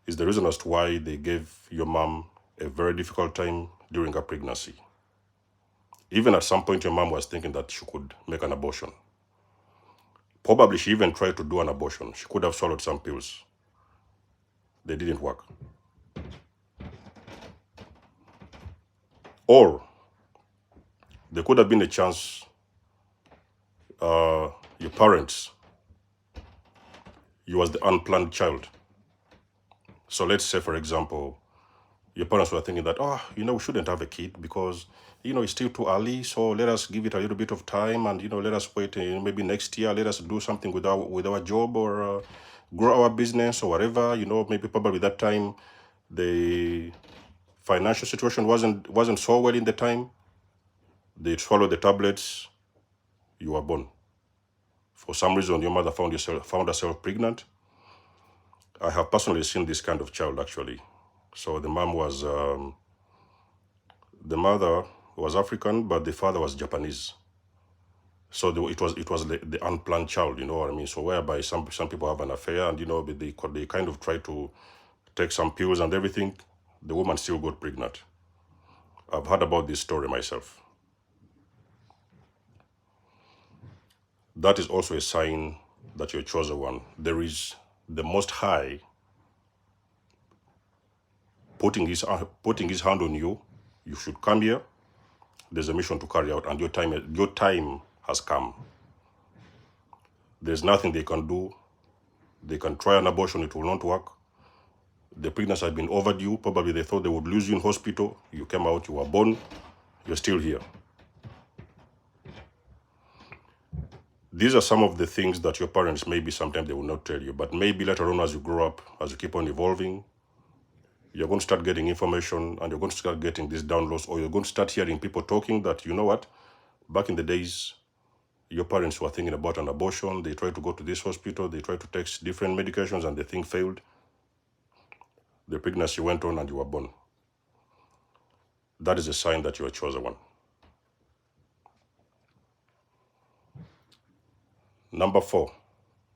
Speaker 1: Is the reason as to why they gave your mom a very difficult time during her pregnancy. Even at some point, your mom was thinking that she could make an abortion. Probably she even tried to do an abortion. She could have swallowed some pills. They didn't work. Or there could have been a chance your parents, you was the unplanned child. So let's say, for example, your parents were thinking that, oh, we shouldn't have a kid because, it's still too early. So let us give it a little bit of time and, let us wait maybe next year. Let us do something with our job or grow our business or whatever. Maybe probably that time the financial situation wasn't so well in the time. They swallowed the tablets. You were born. For some reason, your mother found herself pregnant. I have personally seen this kind of child actually. So the mother was African, but the father was Japanese. So it was the unplanned child, you know what I mean? So whereby some people have an affair and, they kind of try to take some pills and everything, the woman still got pregnant. I've heard about this story myself. That is also a sign that you're a chosen one. There is the Most High putting his hand on you. You should come here. There's a mission to carry out, and your time has come. There's nothing they can do. They can try an abortion, it will not work. The pregnancy had been overdue. Probably they thought they would lose you in hospital. You came out, you were born, you're still here. These are some of the things that your parents, maybe sometimes they will not tell you, but maybe later on as you grow up, as you keep on evolving, you're going to start getting information and you're going to start getting these downloads, or you're going to start hearing people talking that, you know what, back in the days, your parents were thinking about an abortion. They tried to go to this hospital. They tried to take different medications and the thing failed. The pregnancy went on and you were born. That is a sign that you are a chosen one. Number 4,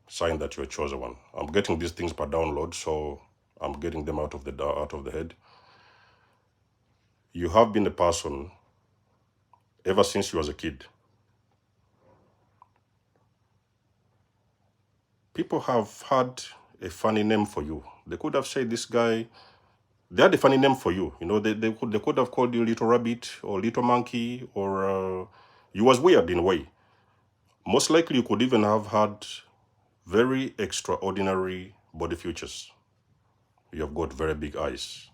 Speaker 1: sign that you're a chosen one. I'm getting these things per download, so I'm getting them out of the head. You have been a person ever since you was a kid. People have had a funny name for you. They could have said this guy, they had a funny name for you. They could have called you Little Rabbit or Little Monkey, or you was weird in a way. Most likely you could even have had very extraordinary body features. You have got very big eyes.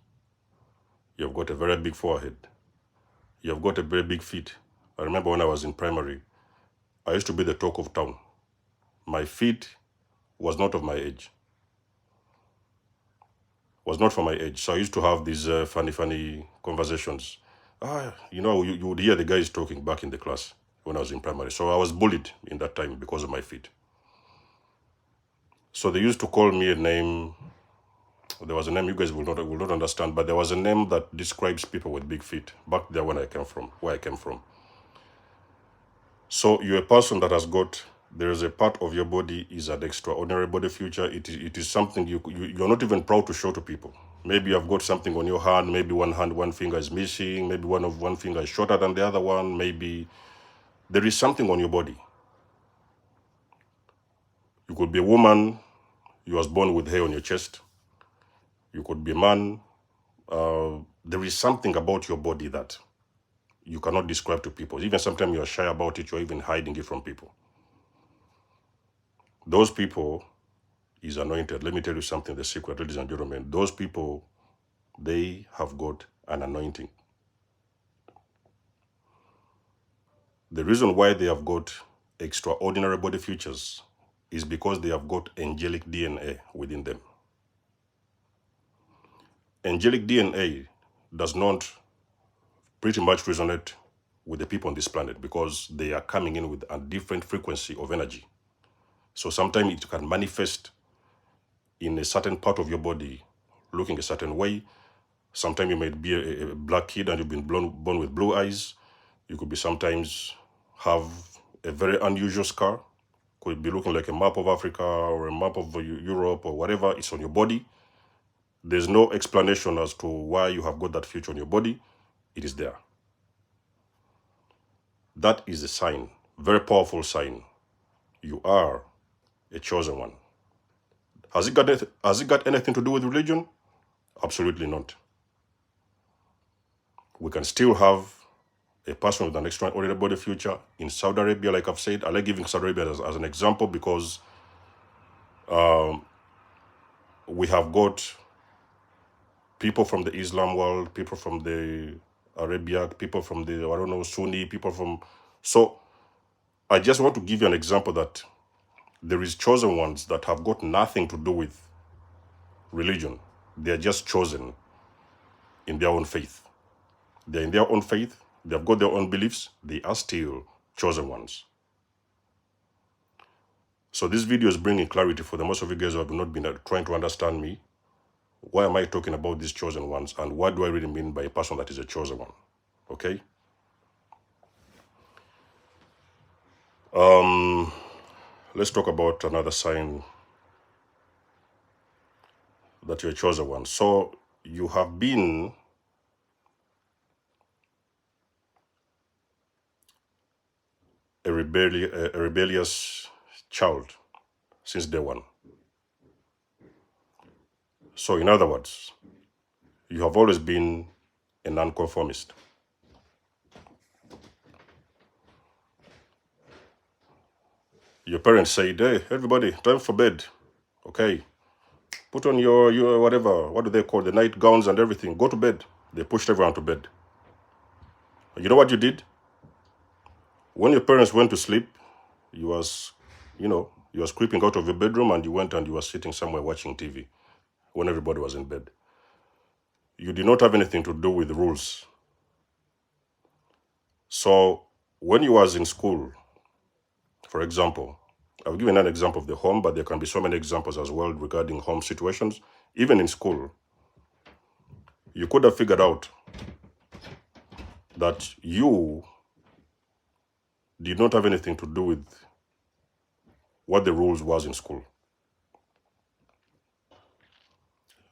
Speaker 1: You have got a very big forehead. You have got a very big feet. I remember when I was in primary, I used to be the talk of town. My feet was not of my age. Was not for my age. So I used to have these funny conversations. You would hear the guys talking back in the class when I was in primary. So I was bullied in that time because of my feet. So they used to call me a name. There was a name you guys will not understand, but there was a name that describes people with big feet back there where I came from. So you're a person that has got, there is a part of your body is an extraordinary body feature. It is something you're not even proud to show to people. Maybe you have got something on your hand. Maybe one finger is missing. Maybe one finger is shorter than the other one. Maybe There is something on your body. You could be a woman, you was born with hair on your chest. You could be a man. There is something about your body that you cannot describe to people. Even sometimes you're shy about it, you're even hiding it from people. Those people is anointed. Let me tell you something, the secret, ladies and gentlemen. Those people, they have got an anointing. The reason why they have got extraordinary body features is because they have got angelic DNA within them. Angelic DNA does not pretty much resonate with the people on this planet because they are coming in with a different frequency of energy. So sometimes it can manifest in a certain part of your body looking a certain way. Sometimes you might be a black kid and you've been born with blue eyes. You could be sometimes have a very unusual scar. Could be looking like a map of Africa or a map of Europe or whatever. It's on your body. There's no explanation as to why you have got that feature on your body. It is there. That is a sign, very powerful sign. You are a chosen one. Has it got anything to do with religion? Absolutely not. We can still have a person with an extraordinary body future in Saudi Arabia, like I've said. I like giving Saudi Arabia as an example because we have got people from the Islam world, people from the Arabia, people from the, I don't know, Sunni, people from... So I just want to give you an example that there is chosen ones that have got nothing to do with religion. They are just chosen in their own faith. They're in their own faith. They've got their own beliefs. They are still chosen ones. So this video is bringing clarity for the most of you guys who have not been trying to understand me. Why am I talking about these chosen ones? And what do I really mean by a person that is a chosen one? Okay? Let's talk about another sign that you're a chosen one. So you have been a rebellious child since day one. So in other words, you have always been a nonconformist. Your parents said, hey, everybody, time for bed. Okay, put on your whatever, what do they call the night gowns and everything. Go to bed. They pushed everyone to bed. You know what you did? When your parents went to sleep, you was creeping out of your bedroom and you went and you were sitting somewhere watching TV when everybody was in bed. You did not have anything to do with the rules. So when you was in school, for example, I've given an example of the home, but there can be so many examples as well regarding home situations. Even in school, you could have figured out that you did not have anything to do with what the rules was in school.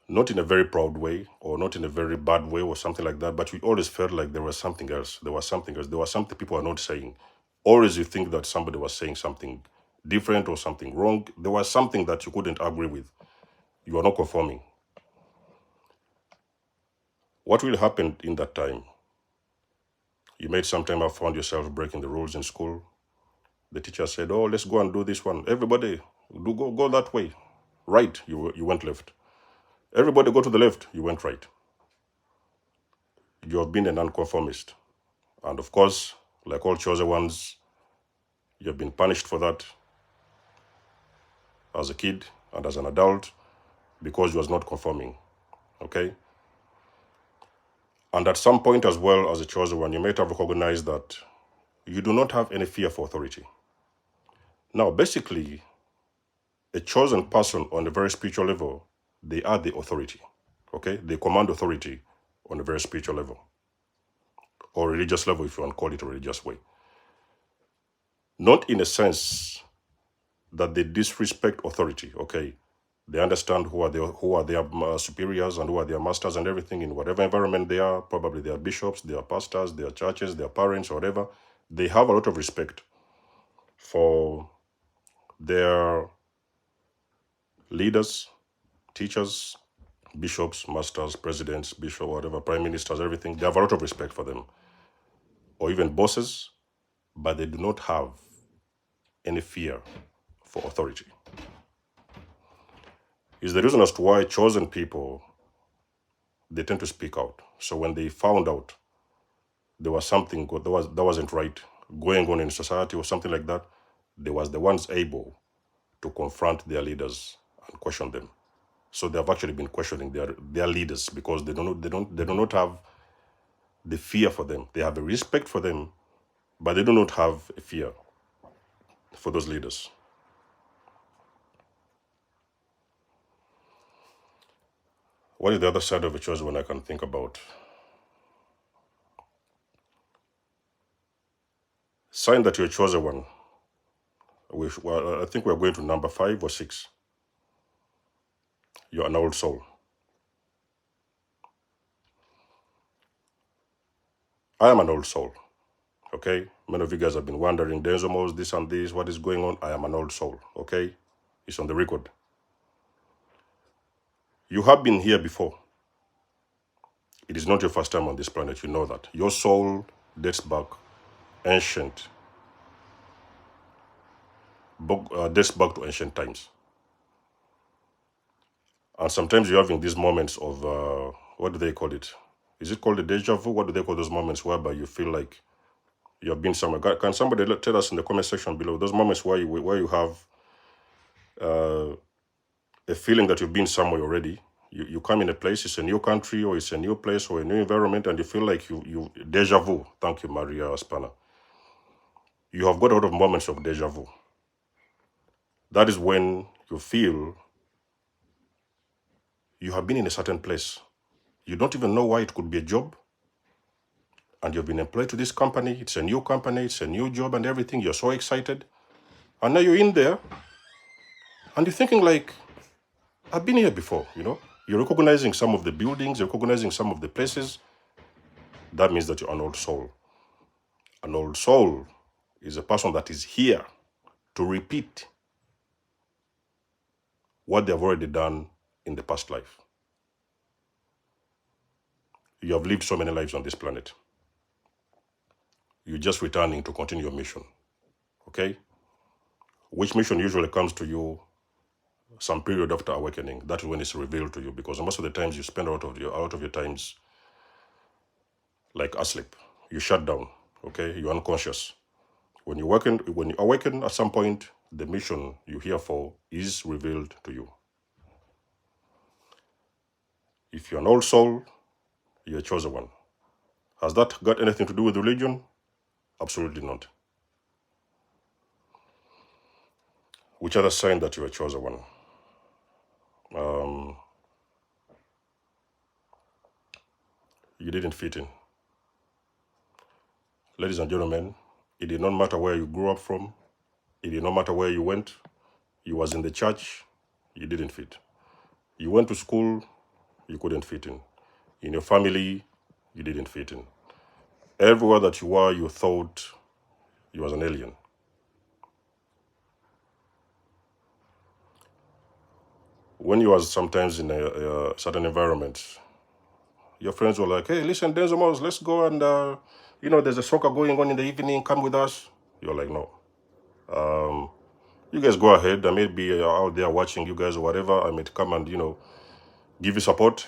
Speaker 1: Not in a very proud way or not in a very bad way or something like that, but you always felt like there was something else. There was something else. There was something people are not saying. Always you think that somebody was saying something different or something wrong. There was something that you couldn't agree with. You are not conforming. What will happen in that time? You may sometime have found yourself breaking the rules in school. The teacher said, oh, let's go and do this one. Everybody, go that way. Right, you went left. Everybody go to the left, you went right. You have been a nonconformist. And of course, like all chosen ones, you have been punished for that as a kid and as an adult because you was not conforming. Okay? And at some point as well, as a chosen one, you might have recognized that you do not have any fear for authority. Now, basically, a chosen person on a very spiritual level, they are the authority. Okay? They command authority on a very spiritual level. Or religious level, if you want to call it a religious way. Not in a sense that they disrespect authority, okay? They understand who are their superiors and who are their masters and everything in whatever environment they are. Probably they are bishops, they are pastors, they are churches, they are parents, or whatever. they have a lot of respect for their leaders, teachers, bishops, masters, presidents, bishop, whatever, prime ministers, everything. They have a lot of respect for them, or even bosses, but they do not have any fear for authority. Is the reason as to why chosen people, they tend to speak out. So when they found out there was something that wasn't right going on in society or something like that, they was the ones able to confront their leaders and question them. So they have actually been questioning their leaders because they do not have the fear for them. They have a respect for them, but they do not have a fear for those leaders. What is the other side of a choice when I can think about? Sign that you're a chosen one. Well, I think we're going to number 5 or 6. You're an old soul. I am an old soul. Okay? Many of you guys have been wondering, Denzomos, this and this, what is going on? I am an old soul. Okay? It's on the record. You have been here before. It is not your first time on this planet. You know that. Your soul dates back ancient, dates back to ancient times. And sometimes you're having these moments of, what do they call it? Is it called a deja vu? What do they call those moments whereby you feel like you have been somewhere? Can somebody tell us in the comment section below those moments where you have a feeling that you've been somewhere already? You come in a place, it's a new country or it's a new place or a new environment, and you feel like you deja vu. Thank you, Maria Aspana. You have got a lot of moments of deja vu. That is when you feel you have been in a certain place. You don't even know why. It could be a job, and you've been employed to this company. It's a new company, it's a new job and everything. You're so excited. And now you're in there, and you're thinking like, I've been here before, you know? You're recognizing some of the buildings, you're recognizing some of the places. That means that you're an old soul. An old soul is a person that is here to repeat what they have already done in the past life. You have lived so many lives on this planet. You're just returning to continue your mission. Okay? Which mission usually comes to you some period after awakening. That is when it's revealed to you, because most of the times you spend a lot of your times like asleep. You shut down. Okay? You're unconscious. When you awaken at some point, the mission you're here for is revealed to you. If you're an old soul, you're a chosen one. Has that got anything to do with religion? Absolutely not. Which other sign that you're a chosen one? You didn't fit in. Ladies and gentlemen, it did not matter where you grew up from. It did not matter where you went. You was in the church, you didn't fit. You went to school, you couldn't fit in. In your family, you didn't fit in. Everywhere that you were, you thought you was an alien. When you was sometimes in a certain environment, your friends were like, hey, listen, Denzomos, let's go and, there's a soccer going on in the evening, come with us. You're like, no. You guys go ahead. I may be out there watching you guys or whatever. I may come and, give you support.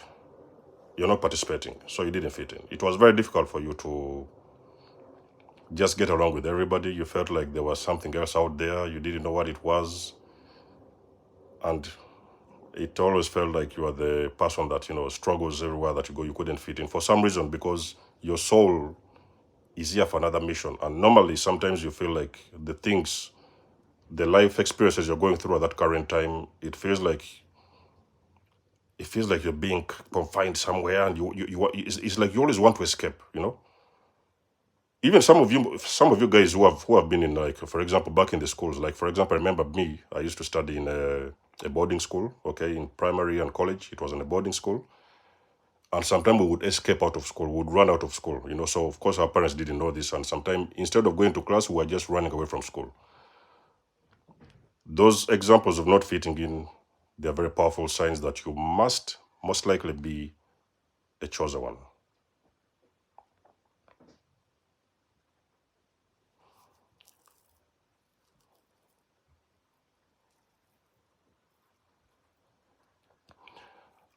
Speaker 1: You're not participating, so you didn't fit in. It was very difficult for you to just get along with everybody. You felt like there was something else out there. You didn't know what it was. And it always felt like you are the person that, struggles everywhere that you go. You couldn't fit in for some reason, because your soul is here for another mission. And normally, sometimes you feel like the life experiences you're going through at that current time, it feels like you're being confined somewhere, and it's like you always want to escape, Even some of you guys who have been in, like, for example, back in the schools, like, for example, I remember me, I used to study in a boarding school, okay, in primary and college. It was in a boarding school. And sometimes we would escape out of school, we would run out of school, So of course our parents didn't know this, and sometimes instead of going to class, we were just running away from school. Those examples of not fitting in, they're very powerful signs that you must most likely be a chosen one.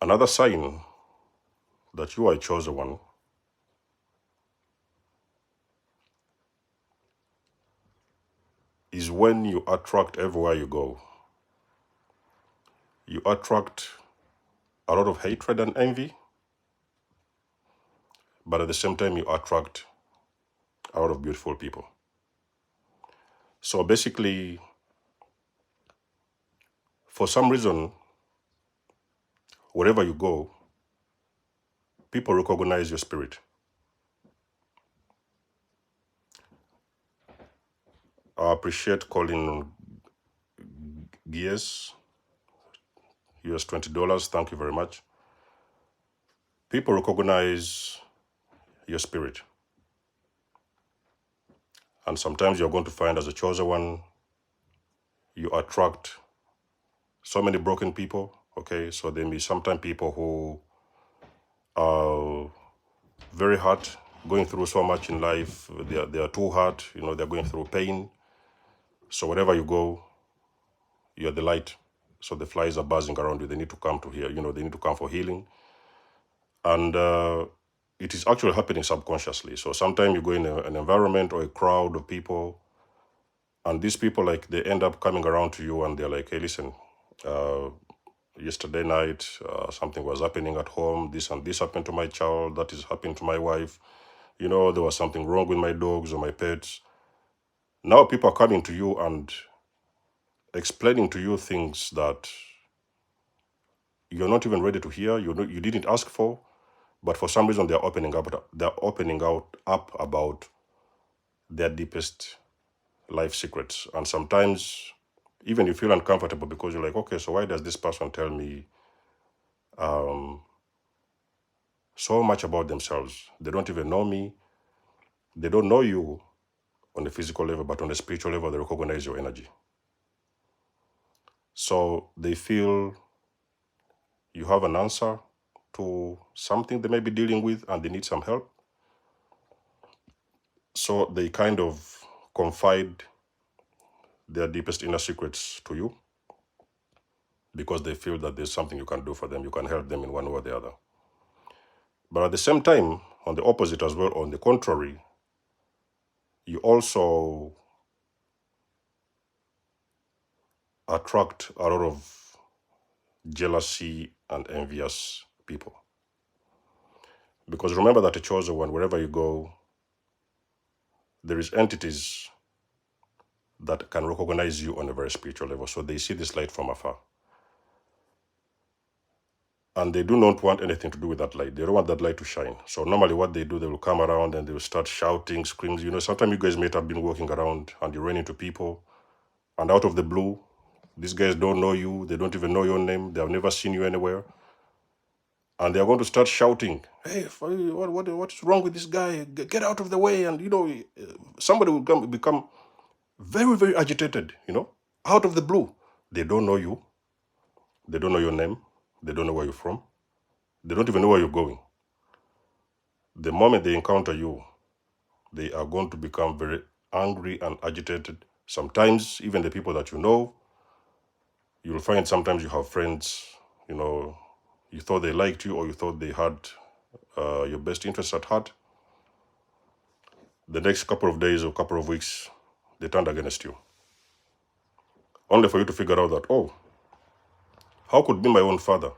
Speaker 1: Another sign that you are a chosen one is when you attract everywhere you go. You attract a lot of hatred and envy, but at the same time, you attract a lot of beautiful people. So basically, for some reason, wherever you go, people recognize your spirit. I appreciate calling Gears, US $20. Thank you very much. People recognize your spirit. And sometimes you're going to find, as a chosen one, you attract so many broken people. Okay, so there may be sometimes people who are very hurt, going through so much in life. They are too hurt, they're going through pain. So wherever you go, you're the light. So the flies are buzzing around you. They need to come to here, they need to come for healing. And it is actually happening subconsciously. So sometimes you go in an environment or a crowd of people, and these people, like, they end up coming around to you and they're like, hey, listen, yesterday night, something was happening at home. This and this happened to my child. That is happening to my wife. There was something wrong with my dogs or my pets. Now people are coming to you and explaining to you things that you're not even ready to hear. You didn't ask for, but for some reason they're opening up. They're opening up about their deepest life secrets. And sometimes even you feel uncomfortable because you're like, okay, so why does this person tell me so much about themselves? They don't even know me. They don't know you on the physical level, but on the spiritual level, they recognize your energy. So they feel you have an answer to something they may be dealing with and they need some help. So they kind of confide their deepest inner secrets to you because they feel that there's something you can do for them. You can help them in one way or the other. But at the same time, on the opposite as well, on the contrary, you also attract a lot of jealousy and envious people. Because remember that a chosen one, wherever you go, there is entities that can recognize you on a very spiritual level. So they see this light from afar. And they do not want anything to do with that light. They don't want that light to shine. So normally what they do, they will come around and they will start shouting, screaming. Sometimes you guys may have been walking around and you run into people, and out of the blue, these guys don't know you. They don't even know your name. They have never seen you anywhere. And they're going to start shouting, hey, what's wrong with this guy? Get out of the way. And, somebody will become very, very agitated, out of the blue. They don't know you. They don't know your name. They don't know where you're from. They don't even know where you're going. The moment they encounter you, they are going to become very angry and agitated. Sometimes, even the people that you know, you'll find sometimes you have friends, you thought they liked you or you thought they had your best interests at heart. The next couple of days or couple of weeks, they turned against you. Only for you to figure out that, oh, how could be my own father?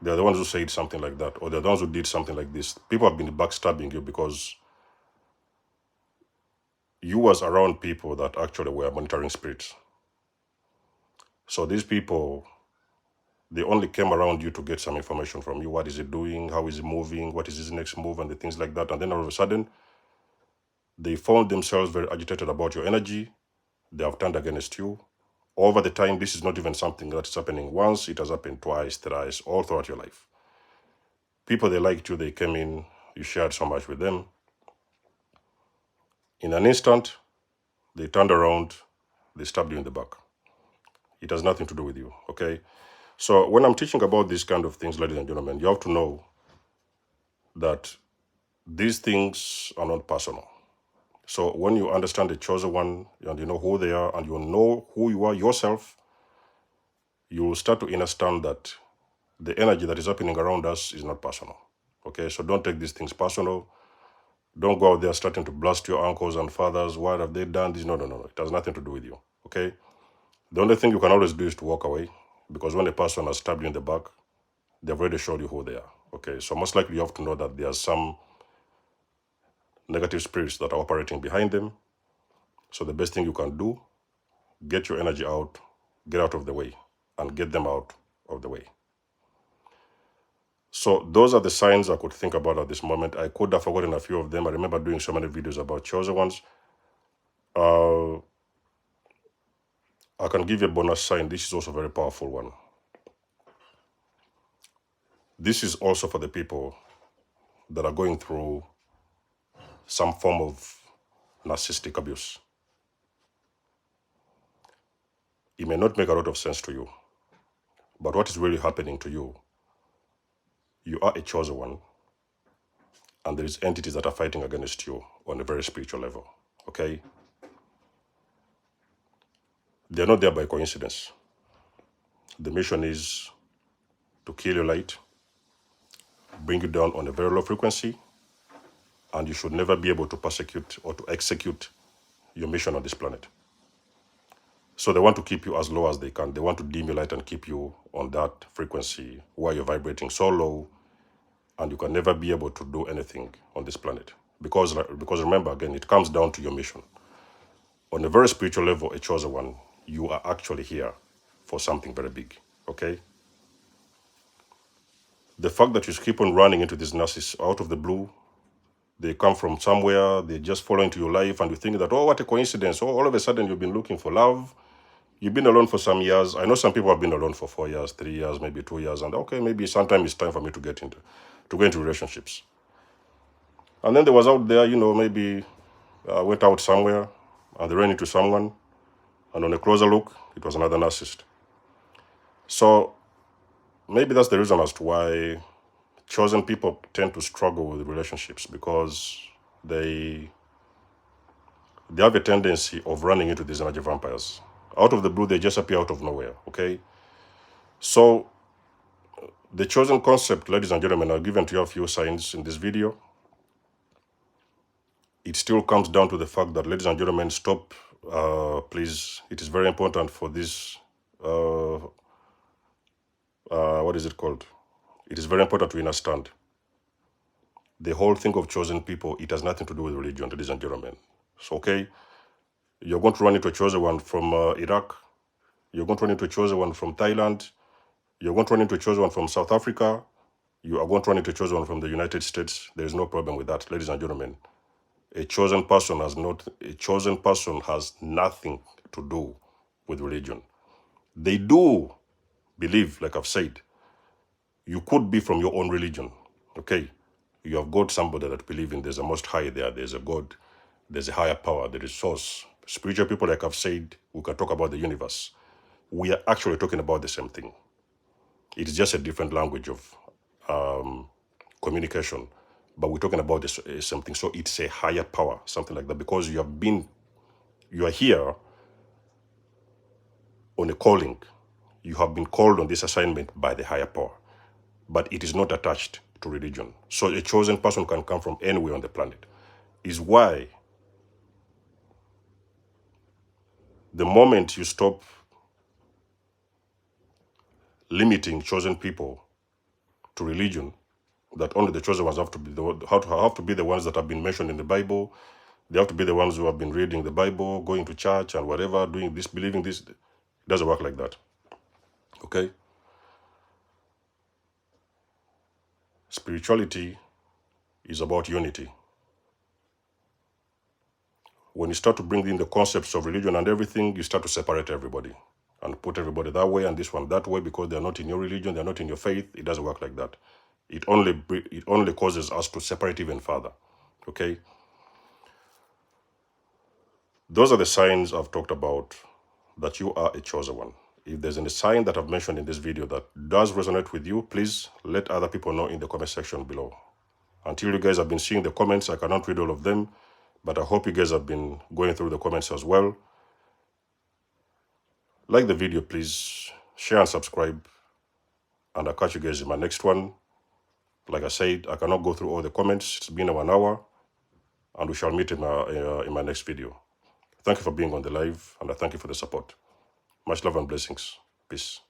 Speaker 1: They're the ones who said something like that, or they're the ones who did something like this. People have been backstabbing you because you was around people that actually were monitoring spirits. So these people, they only came around you to get some information from you. What is it doing? How is it moving? What is his next move? And the things like that. And then all of a sudden, they found themselves very agitated about your energy. They have turned against you. Over the time, this is not even something that's happening once. It has happened twice, thrice, all throughout your life. People, they liked you, they came in, you shared so much with them. In an instant, they turned around, they stabbed you in the back. It has nothing to do with you, okay? So when I'm teaching about these kind of things, ladies and gentlemen, you have to know that these things are not personal. So when you understand the chosen one and you know who they are and you know who you are yourself, you will start to understand that the energy that is happening around us is not personal. Okay, so don't take these things personal. Don't go out there starting to blast your uncles and fathers. What have they done? This, no, no, no, no. It has nothing to do with you. Okay, the only thing you can always do is to walk away, because when a person has stabbed you in the back, they've already showed you who they are. Okay, so most likely you have to know that there are some negative spirits that are operating behind them. So the best thing you can do, get your energy out, get out of the way, and get them out of the way. So those are the signs I could think about at this moment. I could have forgotten a few of them. I remember doing so many videos about chosen ones. I can give you a bonus sign. This is also a very powerful one. This is also for the people that are going through some form of narcissistic abuse. It may not make a lot of sense to you, but what is really happening to you, you are a chosen one, and there is entities that are fighting against you on a very spiritual level, okay? They're not there by coincidence. The mission is to kill your light, bring you down on a very low frequency, and you should never be able to persecute or to execute your mission on this planet. So they want to keep you as low as they can. They want to dim your light and keep you on that frequency where you're vibrating so low and you can never be able to do anything on this planet. Because remember, again, it comes down to your mission. On a very spiritual level, a chosen one, you are actually here for something very big, okay? The fact that you keep on running into these narcissists out of the blue, they come from somewhere, they just fall into your life, and you think that, oh, what a coincidence. Oh, all of a sudden you've been looking for love. You've been alone for some years. I know some people have been alone for 4 years, 3 years, maybe 2 years, and okay, maybe sometime it's time for me to go into relationships. And then there was out there, maybe went out somewhere and they ran into someone, and on a closer look, it was another narcissist. So maybe that's the reason as to why chosen people tend to struggle with relationships, because they have a tendency of running into these energy vampires. Out of the blue, they just appear out of nowhere, okay? So the chosen concept, ladies and gentlemen, I've given to you a few signs in this video. It still comes down to the fact that, ladies and gentlemen, stop, please. It is very important for this, what is it called? It is very important to understand the whole thing of chosen people. It has nothing to do with religion, ladies and gentlemen. So, okay, you're going to run into a chosen one from Iraq. You're going to run into a chosen one from Thailand. You're going to run into a chosen one from South Africa. You are going to run into a chosen one from the United States. There is no problem with that, ladies and gentlemen. A chosen person has nothing to do with religion. They do believe, like I've said, you could be from your own religion, okay? You have got somebody that believes in there's a most high there, there's a God, there's a higher power, there is source. Spiritual people, like I've said, we can talk about the universe. We are actually talking about the same thing. It's just a different language of communication, but we're talking about this same thing. So it's a higher power, something like that, because you are here on a calling. You have been called on this assignment by the higher power, but it is not attached to religion. So a chosen person can come from anywhere on the planet. Is why the moment you stop limiting chosen people to religion, that only the chosen ones have to be the ones that have been mentioned in the Bible. They have to be the ones who have been reading the Bible, going to church and whatever, doing this, believing this. It doesn't work like that. Okay? Spirituality is about unity. When you start to bring in the concepts of religion and everything, you start to separate everybody and put everybody that way and this one that way because they're not in your religion, they're not in your faith. It doesn't work like that. it only causes us to separate even further. Okay? Those are the signs I've talked about that you are a chosen one. If there's any sign that I've mentioned in this video that does resonate with you, please let other people know in the comment section below. Until you guys have been seeing the comments, I cannot read all of them, but I hope you guys have been going through the comments as well. Like the video, please, share and subscribe, and I'll catch you guys in my next one. Like I said, I cannot go through all the comments. It's been 1 hour, and we shall meet in my next video. Thank you for being on the live, and I thank you for the support. Much love and blessings. Peace.